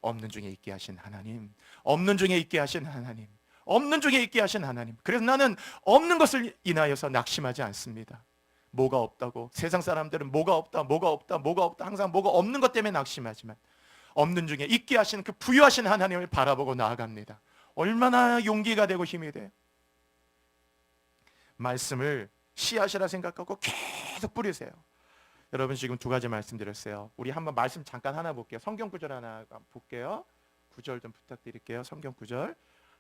없는 중에 있게 하신 하나님, 없는 중에 있게 하신 하나님, 없는 중에 있게 하신 하나님. 그래서 나는 없는 것을 인하여서 낙심하지 않습니다. 뭐가 없다고, 세상 사람들은 뭐가 없다 항상 뭐가 없는 것 때문에 낙심하지만, 없는 중에 있게 하신 그 부유하신 하나님을 바라보고 나아갑니다. 얼마나 용기가 되고 힘이 돼요. 말씀을 씨앗이라 생각하고 계속 뿌리세요. 여러분, 지금 2가지 말씀드렸어요. 우리 한번 말씀 잠깐 하나 볼게요. 성경 구절 하나 볼게요. 구절 좀 부탁드릴게요. 성경 구절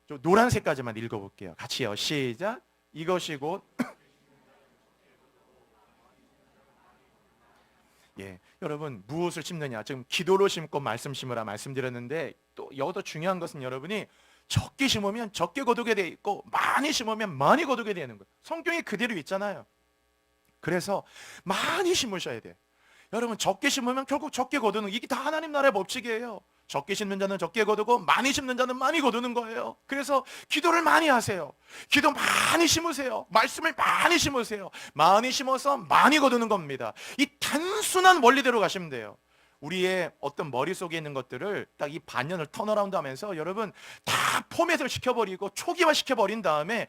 좀 노란색까지만 읽어볼게요. 같이요. 시작. 이것이 곧 예, 여러분, 무엇을 심느냐? 지금 기도로 심고 말씀 심으라 말씀드렸는데, 또 여기서 중요한 것은 여러분이 적게 심으면 적게 거두게 돼 있고 많이 심으면 많이 거두게 되는 거예요. 성경이 그대로 있잖아요. 그래서 많이 심으셔야 돼요. 여러분, 적게 심으면 결국 적게 거두는, 이게 다 하나님 나라의 법칙이에요. 적게 심는 자는 적게 거두고 많이 심는 자는 많이 거두는 거예요. 그래서 기도를 많이 하세요. 기도 많이 심으세요. 말씀을 많이 심으세요. 많이 심어서 많이 거두는 겁니다. 이 단순한 원리대로 가시면 돼요. 우리의 어떤 머릿속에 있는 것들을 딱 이 반년을 턴어라운드 하면서 여러분 다 포맷을 시켜버리고 초기화 시켜버린 다음에,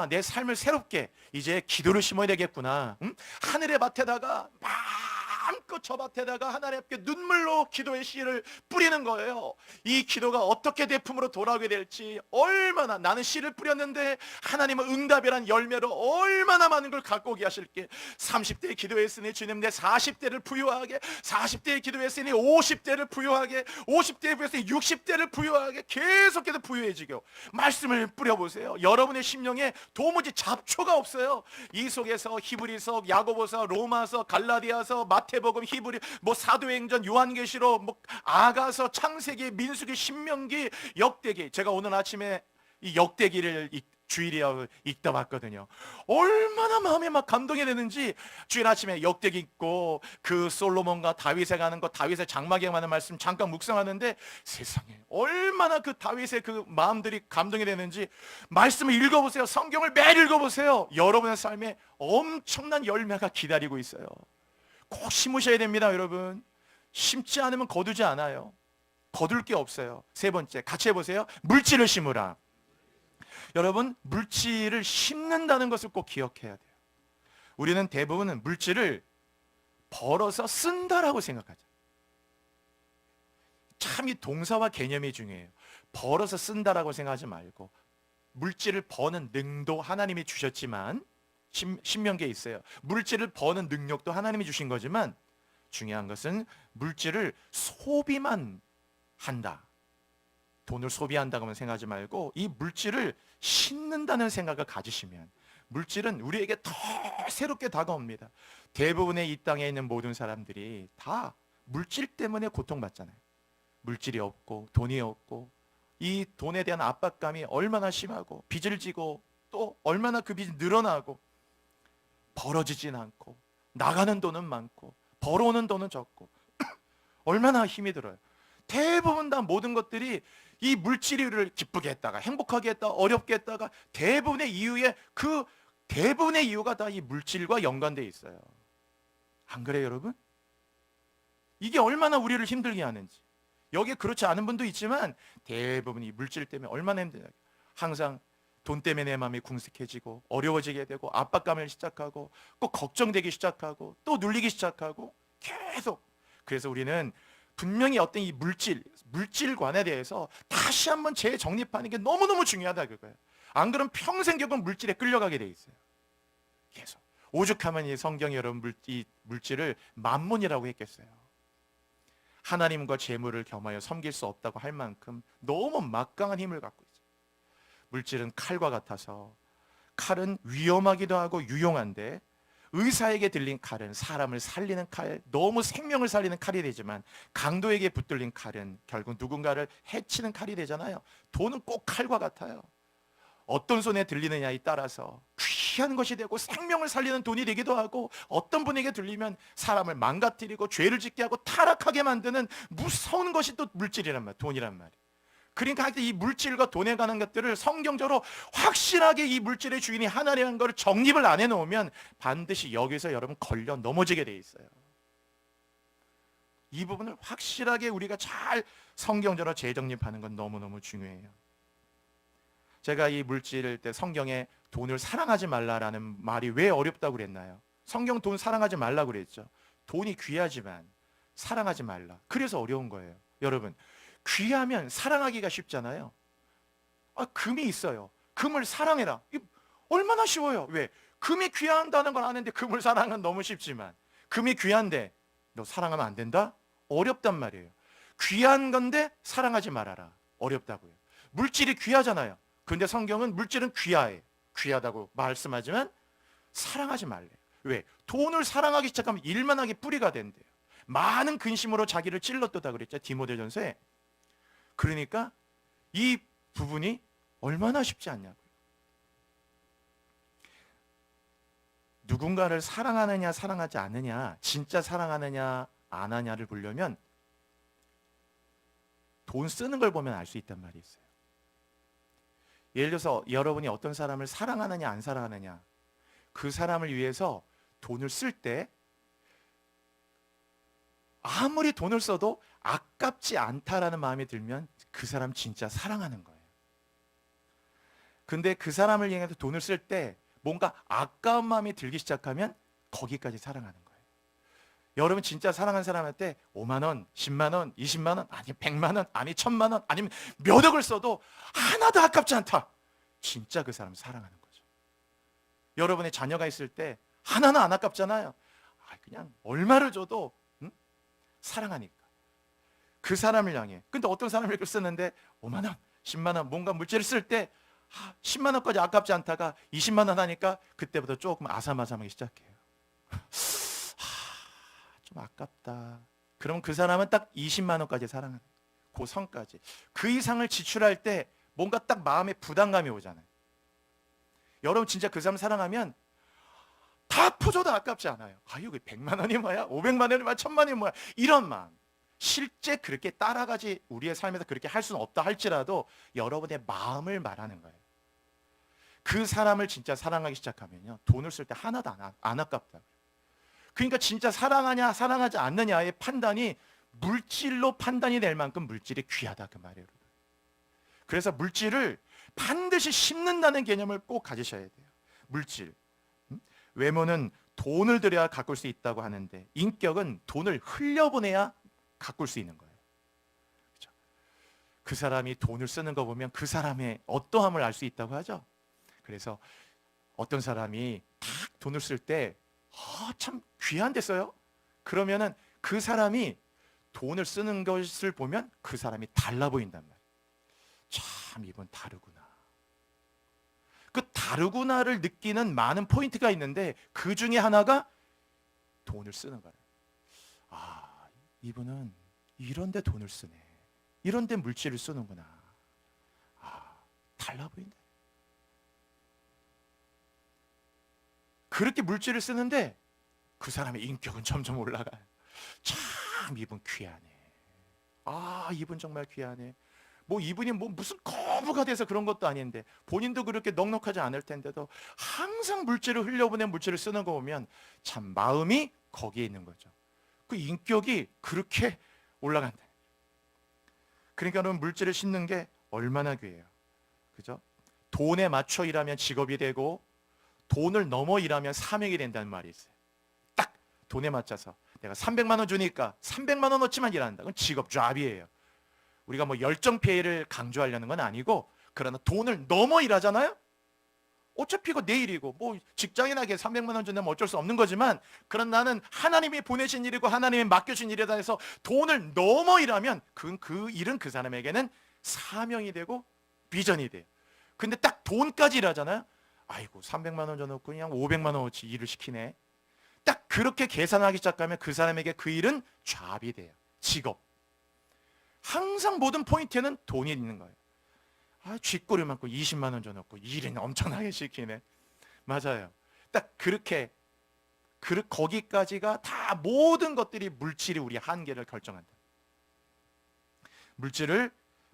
내 삶을 새롭게 이제 기도를 심어야 되겠구나. 하늘의 밭에다가 마음껏 저 밭에다가 하나님께 눈물로 기도의 씨를 뿌리는 거예요. 이 기도가 어떻게 대품으로 돌아오게 될지, 얼마나 나는 씨를 뿌렸는데 하나님은 응답이란 열매로 얼마나 많은 걸 갖고 오게 하실게. 30대에 기도했으니 주님 내 40대를 부유하게, 40대에 기도했으니 50대를 부유하게, 50대에 부유했으니 60대를 부유하게, 계속해서 부유해지고 말씀을 뿌려보세요. 여러분의 심령에 도무지 잡초가 없어요. 이 속에서 히브리서, 야고보서, 로마서, 갈라디아서, 마태복음, 히브리, 사도행전, 요한계시록, 아가서, 창세기, 민수기, 신명기, 역대기. 제가 오늘 아침에 이 역대기를 주일에 읽다 봤거든요. 얼마나 마음에 막 감동이 되는지, 주일 아침에 역대기 읽고 그 솔로몬과 다윗에 가는 것, 다윗의 장막에 관한 말씀 잠깐 묵상하는데, 세상에 얼마나 그 다윗의 그 마음들이 감동이 되는지 말씀을 읽어보세요. 성경을 매일 읽어보세요. 여러분의 삶에 엄청난 열매가 기다리고 있어요. 꼭 심으셔야 됩니다, 여러분. 심지 않으면 거두지 않아요. 거둘 게 없어요. 3번째, 같이 해보세요. 물질을 심으라. 여러분, 물질을 심는다는 것을 꼭 기억해야 돼요. 우리는 대부분은 물질을 벌어서 쓴다라고 생각하죠. 참 참 이 동사와 개념이 중요해요. 벌어서 쓴다라고 생각하지 말고, 물질을 버는 능도 하나님이 주셨지만, 신명기에 있어요. 물질을 버는 능력도 하나님이 주신 거지만 중요한 것은 물질을 소비만 한다, 돈을 소비한다고만 생각하지 말고 이 물질을 싣는다는 생각을 가지시면 물질은 우리에게 더 새롭게 다가옵니다. 대부분의 이 땅에 있는 모든 사람들이 다 물질 때문에 고통받잖아요. 물질이 없고 돈이 없고 이 돈에 대한 압박감이 얼마나 심하고 빚을 지고 또 얼마나 그 빚이 늘어나고 벌어지진 않고 나가는 돈은 많고 벌어오는 돈은 적고 얼마나 힘이 들어요. 대부분 다 모든 것들이 이 물질이 우리를 기쁘게 했다가 행복하게 했다가 어렵게 했다가 대부분의 이유가 다 이 물질과 연관되어 있어요. 안 그래요, 여러분? 이게 얼마나 우리를 힘들게 하는지. 여기에 그렇지 않은 분도 있지만 대부분 이 물질 때문에 얼마나 힘드냐. 항상 돈 때문에 내 마음이 궁색해지고 어려워지게 되고 압박감을 시작하고 꼭 걱정되기 시작하고 또 눌리기 시작하고 계속. 그래서 우리는 분명히 어떤 이 물질관에 대해서 다시 한번 재정립하는 게 너무너무 중요하다 그거예요. 안 그러면 평생 결국 물질에 끌려가게 돼 있어요. 계속. 오죽하면 이 성경이 여러분 이 물질을 만몬이라고 했겠어요. 하나님과 재물을 겸하여 섬길 수 없다고 할 만큼 너무 막강한 힘을 갖고 있어요. 물질은 칼과 같아서 칼은 위험하기도 하고 유용한데 의사에게 들린 칼은 사람을 살리는 칼, 너무 생명을 살리는 칼이 되지만 강도에게 붙들린 칼은 결국 누군가를 해치는 칼이 되잖아요. 돈은 꼭 칼과 같아요. 어떤 손에 들리느냐에 따라서 귀한 것이 되고 생명을 살리는 돈이 되기도 하고 어떤 분에게 들리면 사람을 망가뜨리고 죄를 짓게 하고 타락하게 만드는 무서운 것이 또 물질이란 말이에요. 돈이란 말이에요. 그러니까 이 물질과 돈에 관한 것들을 성경적으로 확실하게 이 물질의 주인이 하나님이라는 걸 정립을 안 해놓으면 반드시 여기서 여러분 걸려 넘어지게 돼 있어요. 이 부분을 확실하게 우리가 잘 성경적으로 재정립하는 건 너무너무 중요해요. 제가 이 물질 때 성경에 돈을 사랑하지 말라라는 말이 왜 어렵다고 그랬나요? 성경 돈 사랑하지 말라고 그랬죠. 돈이 귀하지만 사랑하지 말라. 그래서 어려운 거예요. 여러분, 귀하면 사랑하기가 쉽잖아요. 금이 있어요. 금을 사랑해라. 얼마나 쉬워요. 왜? 금이 귀한다는 걸 아는데 금을 사랑은 너무 쉽지만 금이 귀한데 너 사랑하면 안 된다? 어렵단 말이에요. 귀한 건데 사랑하지 말아라. 어렵다고요. 물질이 귀하잖아요. 근데 성경은 물질은 귀하다고 말씀하지만 사랑하지 말래요. 왜? 돈을 사랑하기 시작하면 일만하게 뿌리가 된대요. 많은 근심으로 자기를 찔렀다 그랬죠. 디모데전서에. 그러니까 이 부분이 얼마나 쉽지 않냐고요. 누군가를 사랑하느냐 사랑하지 않느냐, 진짜 사랑하느냐 안 하냐를 보려면 돈 쓰는 걸 보면 알 수 있단 말이 있어요. 예를 들어서 여러분이 어떤 사람을 사랑하느냐 안 사랑하느냐, 그 사람을 위해서 돈을 쓸 때 아무리 돈을 써도 아깝지 않다라는 마음이 들면 그 사람 진짜 사랑하는 거예요. 근데 그 사람을 향해서 돈을 쓸 때 뭔가 아까운 마음이 들기 시작하면 거기까지 사랑하는 거예요. 여러분 진짜 사랑하는 사람한테 5만 원, 10만 원, 20만 원, 아니 100만 원, 아니 1000만 원, 아니면 몇 억을 써도 하나도 아깝지 않다. 진짜 그 사람 사랑하는 거죠. 여러분의 자녀가 있을 때 하나는 안 아깝잖아요. 그냥 얼마를 줘도 사랑하니까. 그 사람을 향해. 근데 어떤 사람을 이렇게 쓰는데 5만 원, 10만 원 뭔가 물질을 쓸 때 10만 원까지 아깝지 않다가 20만 원 하니까 그때부터 조금 아삼아삼하기 시작해요. 좀 아깝다. 그럼 그 사람은 딱 20만 원까지 사랑하는 그 선까지. 그 이상을 지출할 때 뭔가 딱 마음에 부담감이 오잖아요. 여러분 진짜 그 사람 사랑하면 다 퍼줘도 아깝지 않아요. 이거 100만 원이 뭐야? 500만 원이 뭐야? 1000만 원이 뭐야? 이런 마음. 실제 그렇게 따라가지 우리의 삶에서 그렇게 할 수는 없다 할지라도 여러분의 마음을 말하는 거예요. 그 사람을 진짜 사랑하기 시작하면요, 돈을 쓸 때 하나도 안 아깝다고요. 그러니까 진짜 사랑하냐 사랑하지 않느냐의 판단이 물질로 판단이 될 만큼 물질이 귀하다 그 말이에요. 그래서 물질을 반드시 심는다는 개념을 꼭 가지셔야 돼요. 물질. 외모는 돈을 들여야 가꿀 수 있다고 하는데 인격은 돈을 흘려보내야 가꿀 수 있는 거예요. 그렇죠? 그 사람이 돈을 쓰는 거 보면 그 사람의 어떠함을 알 수 있다고 하죠. 그래서 어떤 사람이 딱 돈을 쓸 때 참 귀한 데 써요. 그러면은 그 사람이 돈을 쓰는 것을 보면 그 사람이 달라 보인단 말이에요. 참 이분 다르구나. 그 다르구나를 느끼는 많은 포인트가 있는데 그 중에 하나가 돈을 쓰는 거예요. 아, 이분은 이런 데 돈을 쓰네. 이런 데 물질을 쓰는구나. 아, 달라 보인다. 그렇게 물질을 쓰는데 그 사람의 인격은 점점 올라가요. 참 이분 귀하네. 아, 이분 정말 귀하네. 뭐 이분이 뭐 무슨 거부가 돼서 그런 것도 아닌데 본인도 그렇게 넉넉하지 않을 텐데도 항상 물질을 흘려보낸 물질을 쓰는 거 보면 참 마음이 거기에 있는 거죠. 그 인격이 그렇게 올라간다. 그러니까 여러분 물질을 싣는 게 얼마나 귀해요. 그죠? 돈에 맞춰 일하면 직업이 되고 돈을 넘어 일하면 사명이 된다는 말이 있어요. 딱 돈에 맞춰서 내가 300만 원 주니까 300만 원어치만 일한다. 그건 직업 잡이에요. 우리가 뭐 열정페이를 강조하려는 건 아니고 그러나 돈을 넘어 일하잖아요. 어차피 이거 내일이고 뭐 직장인에게 300만 원 준다면 어쩔 수 없는 거지만 그러나 나는 하나님이 보내신 일이고 하나님이 맡겨준 일이다 해서 돈을 넘어 일하면 그 일은 그 사람에게는 사명이 되고 비전이 돼요. 근데 딱 돈까지 일하잖아요. 아이고 300만 원 줘놓고 그냥 500만 원어치 일을 시키네. 딱 그렇게 계산하기 시작하면 그 사람에게 그 일은 잡이 돼요. 직업. 항상 모든 포인트에는 돈이 있는 거예요. 아, 쥐꼬리 많고 20만 원 줘놓고 일은 엄청나게 시키네. 맞아요. 딱 그렇게 거기까지가 다 모든 것들이 물질이 우리 한계를 결정한다. 물질을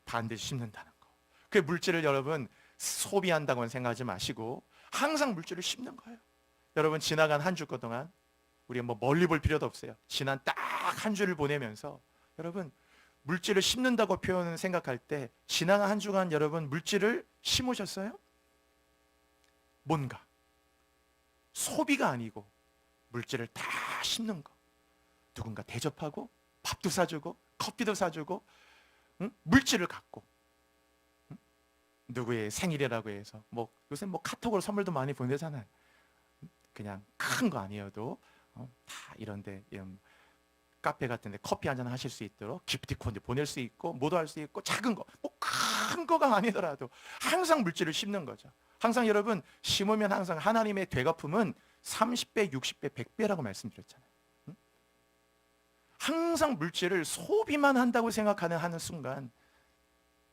반드시 씹는다는 거. 그 물질을 여러분 소비한다고는 생각하지 마시고 항상 물질을 씹는 거예요. 여러분 지나간 한 주 동안 우리가 뭐 멀리 볼 필요도 없어요. 지난 딱 한 주를 보내면서 여러분 물질을 심는다고 표현을 생각할 때 지난 한 주간 여러분 물질을 심으셨어요? 뭔가 소비가 아니고 물질을 다 심는 거. 누군가 대접하고 밥도 사주고 커피도 사주고 물질을 갖고 누구의 생일이라고 해서 뭐 요새 뭐 카톡으로 선물도 많이 보내잖아요. 그냥 큰 거 아니어도 다 이런데 이런 카페 같은 데 커피 한잔 하실 수 있도록 기프티콘도 보낼 수 있고 뭐도 할 수 있고 작은 거 뭐 큰 거가 아니더라도 항상 물질을 심는 거죠. 항상 여러분 심으면 항상 하나님의 되갚음은 30배, 60배, 100배라고 말씀드렸잖아요. 항상 물질을 소비만 한다고 생각하는 순간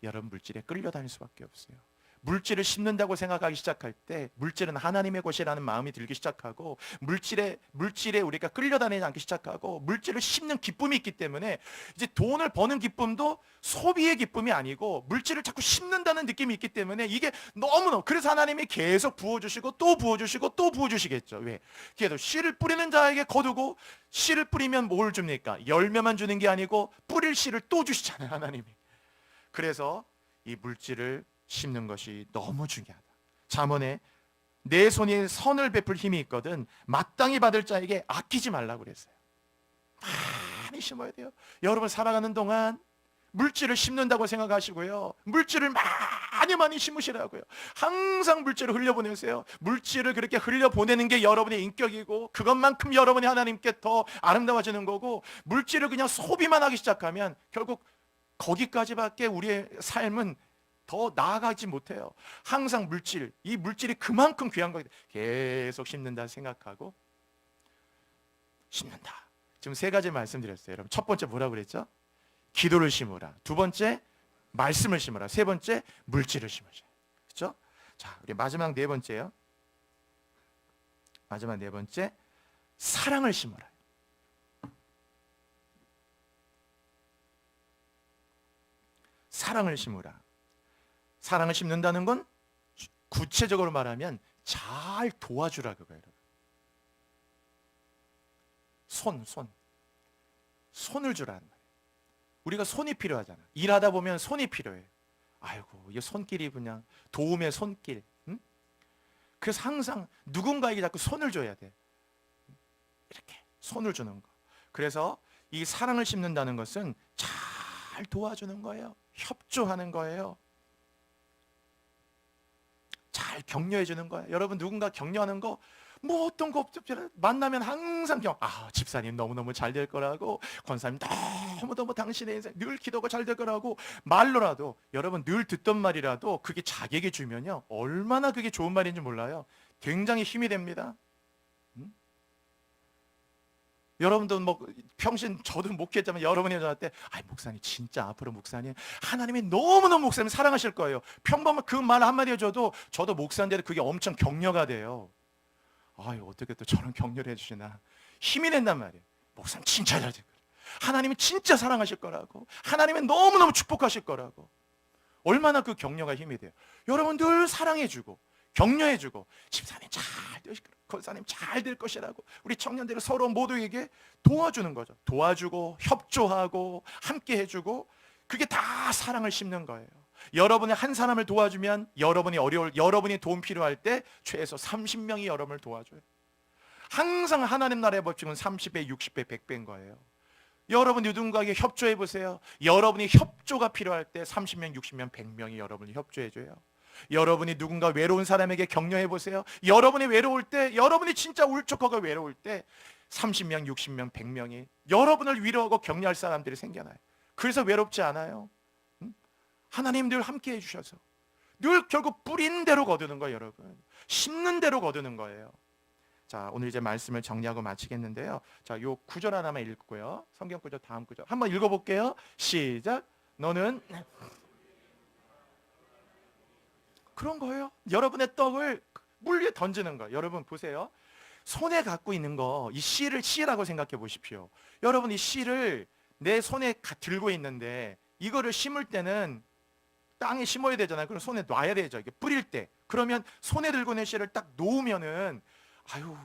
여러분 물질에 끌려다닐 수밖에 없어요. 물질을 심는다고 생각하기 시작할 때 물질은 하나님의 것이라는 마음이 들기 시작하고 물질에 우리가 끌려다니지 않기 시작하고 물질을 심는 기쁨이 있기 때문에 이제 돈을 버는 기쁨도 소비의 기쁨이 아니고 물질을 자꾸 심는다는 느낌이 있기 때문에 이게 너무너무 그래서 하나님이 계속 부어주시고 또 부어주시고 또 부어주시겠죠. 왜? 그래도 씨를 뿌리는 자에게 거두고 씨를 뿌리면 뭘 줍니까? 열매만 주는 게 아니고 뿌릴 씨를 또 주시잖아요. 하나님이. 그래서 이 물질을 심는 것이 너무 중요하다. 잠언에 내 손이 선을 베풀 힘이 있거든 마땅히 받을 자에게 아끼지 말라고 그랬어요. 많이 심어야 돼요. 여러분 살아가는 동안 물질을 심는다고 생각하시고요. 물질을 많이 심으시라고요. 항상 물질을 흘려보내세요. 물질을 그렇게 흘려보내는 게 여러분의 인격이고 그것만큼 여러분이 하나님께 더 아름다워지는 거고 물질을 그냥 소비만 하기 시작하면 결국 거기까지밖에 우리의 삶은 더 나아가지 못해요. 항상 이 물질이 그만큼 귀한 거기 때문에 계속 심는다 생각하고 심는다. 지금 세 가지 말씀드렸어요. 여러분 첫 번째 뭐라고 그랬죠? 기도를 심으라. 두 번째 말씀을 심으라. 세 번째 물질을 심으라. 그렇죠? 자, 우리 마지막 네 번째요. 마지막 네 번째 사랑을 심으라. 사랑을 심으라. 사랑을 심는다는 건 구체적으로 말하면 잘 도와주라 그거예요. 손을 주라는 말이에요. 우리가 손이 필요하잖아. 일하다 보면 손이 필요해. 아이고, 이 손길이 그냥 도움의 손길. 응? 그래서 항상 누군가에게 자꾸 손을 줘야 돼. 이렇게 손을 주는 거. 그래서 이 사랑을 심는다는 것은 잘 잘 도와주는 거예요. 협조하는 거예요. 잘 격려해 주는 거예요. 여러분 누군가 격려하는 거 뭐 어떤 거 없죠. 만나면 항상 집사님 너무너무 잘 될 거라고, 권사님 너무너무 당신의 인생 늘 기도가 잘 될 거라고 말로라도, 여러분 늘 듣던 말이라도 그게 자기에게 주면요 얼마나 그게 좋은 말인지 몰라요. 굉장히 힘이 됩니다. 여러분도 뭐 평신 저도 목회했지만 여러분이 저한테 목사님 진짜 앞으로 목사님 하나님이 너무너무 목사님 사랑하실 거예요. 평범한 그 말 한마디 해줘도 저도 목사인데도 그게 엄청 격려가 돼요. 어떻게 또 저런 격려를 해주시나. 힘이 된단 말이에요. 목사님 진짜 잘 될 거예요. 하나님이 진짜 사랑하실 거라고, 하나님이 너무너무 축복하실 거라고. 얼마나 그 격려가 힘이 돼요. 여러분 늘 사랑해주고 격려해주고, 집사님 잘 되실 거라고, 권사님 잘 될 것이라고, 우리 청년들을 서로 모두에게 도와주는 거죠. 도와주고 협조하고 함께 해주고, 그게 다 사랑을 심는 거예요. 여러분이 한 사람을 도와주면 여러분이 도움 필요할 때 최소 30명이 여러분을 도와줘요. 항상 하나님 나라의 법칙은 30배, 60배, 100배인 거예요. 여러분 누군가에게 협조해 보세요. 여러분이 협조가 필요할 때 30명, 60명, 100명이 여러분을 협조해 줘요. 여러분이 누군가 외로운 사람에게 격려해 보세요. 여러분이 외로울 때, 여러분이 진짜 울적하고 외로울 때 30명, 60명, 100명이 여러분을 위로하고 격려할 사람들이 생겨나요. 그래서 외롭지 않아요. 하나님 늘 함께 해주셔서 늘 결국 뿌린 대로 거두는 거예요. 여러분 심는 대로 거두는 거예요. 자, 오늘 이제 말씀을 정리하고 마치겠는데요. 자, 요 구절 하나만 읽고요. 성경 구절 다음 구절 한번 읽어볼게요. 시작. 너는 그런 거예요. 여러분의 떡을 물 위에 던지는 거예요. 여러분 보세요. 손에 갖고 있는 거, 이 씨라고 생각해 보십시오. 여러분 이 씨를 내 손에 들고 있는데 이거를 심을 때는 땅에 심어야 되잖아요. 그럼 손에 놔야 되죠. 이게 뿌릴 때. 그러면 손에 들고 있는 씨를 딱 놓으면은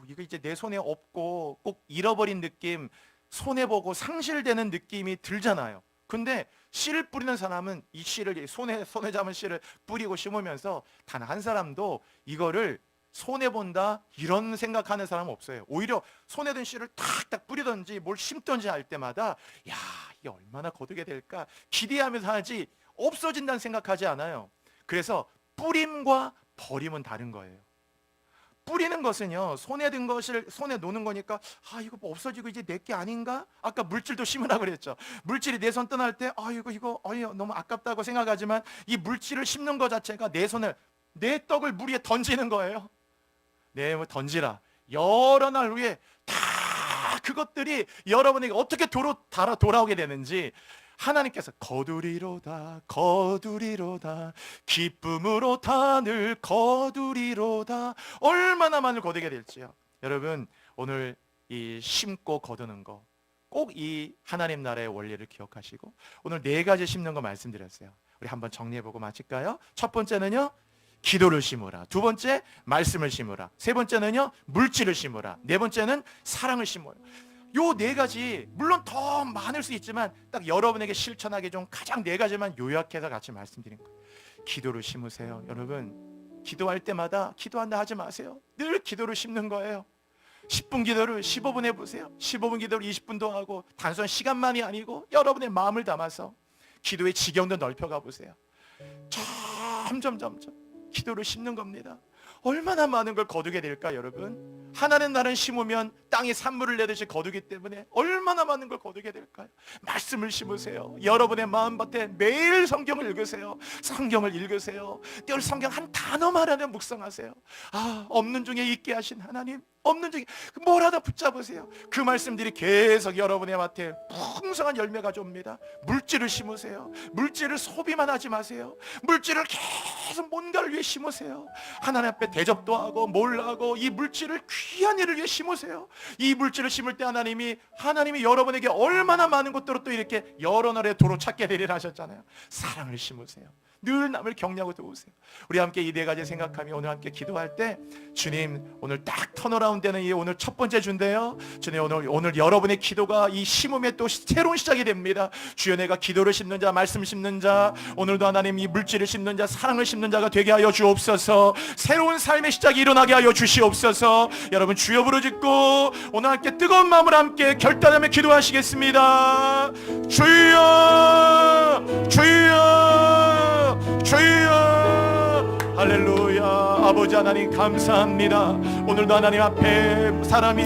이거 이제 내 손에 없고 꼭 잃어버린 느낌, 손해 보고 상실되는 느낌이 들잖아요. 근데 씨를 뿌리는 사람은 이 씨를 손에 잡은 씨를 뿌리고 심으면서 단 한 사람도 이거를 손해 본다 이런 생각하는 사람은 없어요. 오히려 손에 든 씨를 탁탁 뿌리든지 뭘 심든지 할 때마다 이게 얼마나 거두게 될까 기대하면서 하지 없어진다는 생각하지 않아요. 그래서 뿌림과 버림은 다른 거예요. 뿌리는 것은요, 손에 든 것을 손에 놓는 거니까 이거 뭐 없어지고 이제 내 게 아닌가? 아까 물질도 심으라고 그랬죠. 물질이 내 손 떠날 때 이거 너무 아깝다고 생각하지만 이 물질을 심는 것 자체가 내 떡을 물 위에 던지는 거예요. 던지라. 여러 날 후에 다 그것들이 여러분에게 어떻게 돌아오게 되는지 하나님께서 거두리로다 기쁨으로 단을 거두리로다 얼마나 많이 거두게 될지요. 여러분 오늘 이 심고 거두는 거 꼭 이 하나님 나라의 원리를 기억하시고 오늘 4가지 심는 거 말씀드렸어요. 우리 한번 정리해보고 마칠까요? 첫 번째는요, 기도를 심으라. 두 번째, 말씀을 심으라. 세 번째는요, 물질을 심으라. 네 번째는 사랑을 심어요. 요 4가지 물론 더 많을 수 있지만 딱 여러분에게 실천하기 좀 가장 4가지만 요약해서 같이 말씀드린 거예요. 기도를 심으세요. 여러분 기도할 때마다 기도한다 하지 마세요. 늘 기도를 심는 거예요. 10분 기도를 15분 해보세요. 15분 기도를 20분도 하고 단순한 시간만이 아니고 여러분의 마음을 담아서 기도의 지경도 넓혀가 보세요. 점점 기도를 심는 겁니다. 얼마나 많은 걸 거두게 될까 여러분? 하나님 나라는 심으면 땅에 산물을 내듯이 거두기 때문에 얼마나 많은 걸 거두게 될까요? 말씀을 심으세요. 여러분의 마음밭에 매일 성경을 읽으세요. 성경을 읽으세요. 늘 성경 한 단어만 하면 묵상하세요. 없는 중에 있게 하신 하나님, 없는 중에 뭐라도 붙잡으세요. 그 말씀들이 계속 여러분의 밭에 풍성한 열매가 줍니다. 물질을 심으세요. 물질을 소비만 하지 마세요. 물질을 계속 뭔가를 위해 심으세요. 하나님 앞에 대접도 하고 뭘 하고 이 물질을 귀한 일을 위해 심으세요. 이 물질을 심을 때 하나님이 여러분에게 얼마나 많은 것들을 또 이렇게 여러 날의 도로 찾게 되리라 하셨잖아요. 사랑을 심으세요. 늘 남을 격려하고 도우세요. 우리 함께 이 네 가지 생각하며 오늘 함께 기도할 때 주님 오늘 딱 턴어라운드 되는 이 오늘 첫 번째 주인데요. 주님 오늘 여러분의 기도가 이 심음의 또 새로운 시작이 됩니다. 주여 내가 기도를 심는 자, 말씀 심는 자, 오늘도 하나님 이 물질을 심는 자, 사랑을 심는 자가 되게 하여 주옵소서. 새로운 삶의 시작이 일어나게 하여 주시옵소서. 여러분 주여 부르짖고 오늘 함께 뜨거운 마음으로 함께 결단하며 기도하시겠습니다. 주여 주여 주여. 할렐루야. 아버지 하나님 감사합니다. 오늘도 하나님 앞에 사람이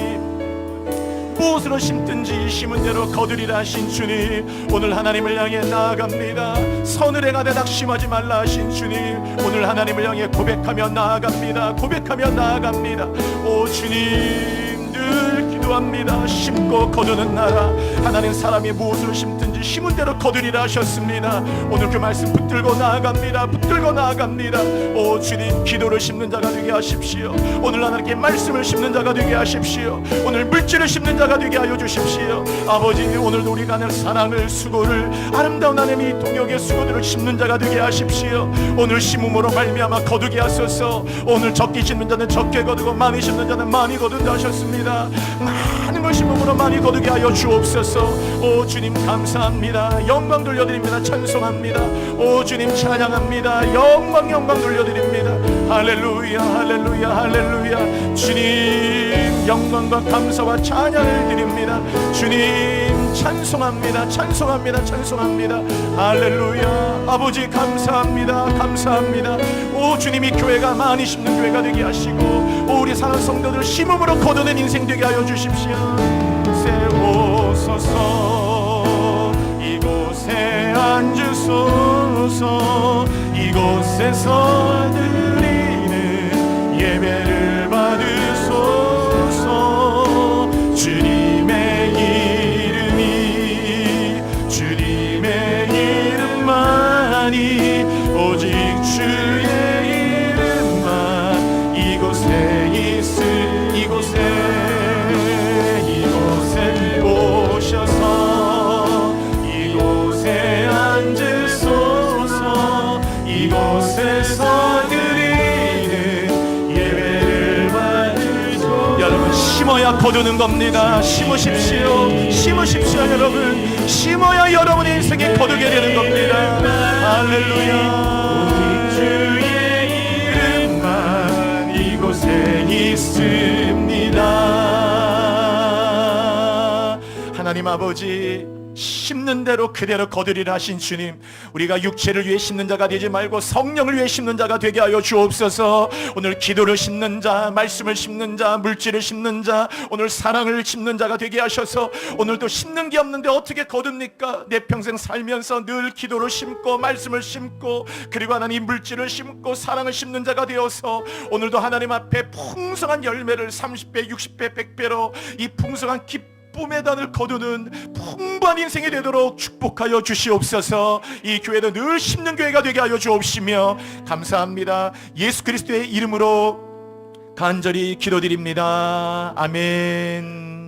무엇으로 심든지 심은 대로 거두리라 하신 주님, 오늘 하나님을 향해 나아갑니다. 서늘해 가되 낙심하지 말라 하신 주님, 오늘 하나님을 향해 고백하며 나아갑니다. 고백하며 나아갑니다. 오 주님 늘 기도합니다. 심고 거두는 나라. 하나님 사람이 무엇으로 심든지 심은 대로 거두리라 하셨습니다. 오늘 그 말씀 붙들고 나아갑니다. 붙들고 나아갑니다. 오 주님 기도를 심는 자가 되게 하십시오. 오늘 하나님께 말씀을 심는 자가 되게 하십시오. 오늘 물질을 심는 자가 되게 하여 주십시오. 아버지 오늘도 우리가 늘 사랑을 수고를 아름다운 하나님의 동역의 수고들을 심는 자가 되게 하십시오. 오늘 심음으로 말미암아 거두게 하소서. 오늘 적게 심는 자는 적게 거두고 많이 심는 자는 많이 거둔다 하셨습니다. 많은 걸 심음으로 많이 거두게 하여 주옵소서. 오 주님 감사합니다. 영광 돌려드립니다. 찬송합니다. 오 주님 찬양합니다. 영광 돌려드립니다. 할렐루야 할렐루야 할렐루야. 주님 영광과 감사와 찬양을 드립니다. 주님 찬송합니다. 찬송합니다. 찬송합니다. 할렐루야. 아버지 감사합니다. 감사합니다. 오 주님이 교회가 많이 심는 교회가 되게 하시고 오 우리 사랑 성도들 심음으로 거두는 인생 되게 하여 주십시오. 세우소서. 이곳에 앉으소서. 이곳에서 드리는 예배를 받으소서. 주님의 이름만이 오직 주의 이름만 이곳에 오셔서 이곳에 앉으소서. 이곳에서 드리는 예배를 받으소서. 여러분 심어야 거두는 겁니다. 심으십시오. 심으십시오. 여러분 심어야 여러분의 인생에 거두게 되는 겁니다. 할렐루야. 오직 주의 이름만 이곳에 있습니다. 하나님 아버지 심는 대로 그대로 거두리라 하신 주님, 우리가 육체를 위해 심는 자가 되지 말고 성령을 위해 심는 자가 되게 하여 주옵소서. 오늘 기도를 심는 자, 말씀을 심는 자, 물질을 심는 자, 오늘 사랑을 심는 자가 되게 하셔서 오늘도 심는 게 없는데 어떻게 거둡니까? 내 평생 살면서 늘 기도를 심고 말씀을 심고 그리고 하나님 물질을 심고 사랑을 심는 자가 되어서 오늘도 하나님 앞에 풍성한 열매를 30배, 60배, 100배로 이 풍성한 기쁨의 단을 거두는 풍부한 인생이 되도록 축복하여 주시옵소서. 이 교회도 늘 심는 교회가 되게 하여 주옵시며 감사합니다. 예수 그리스도의 이름으로 간절히 기도드립니다. 아멘.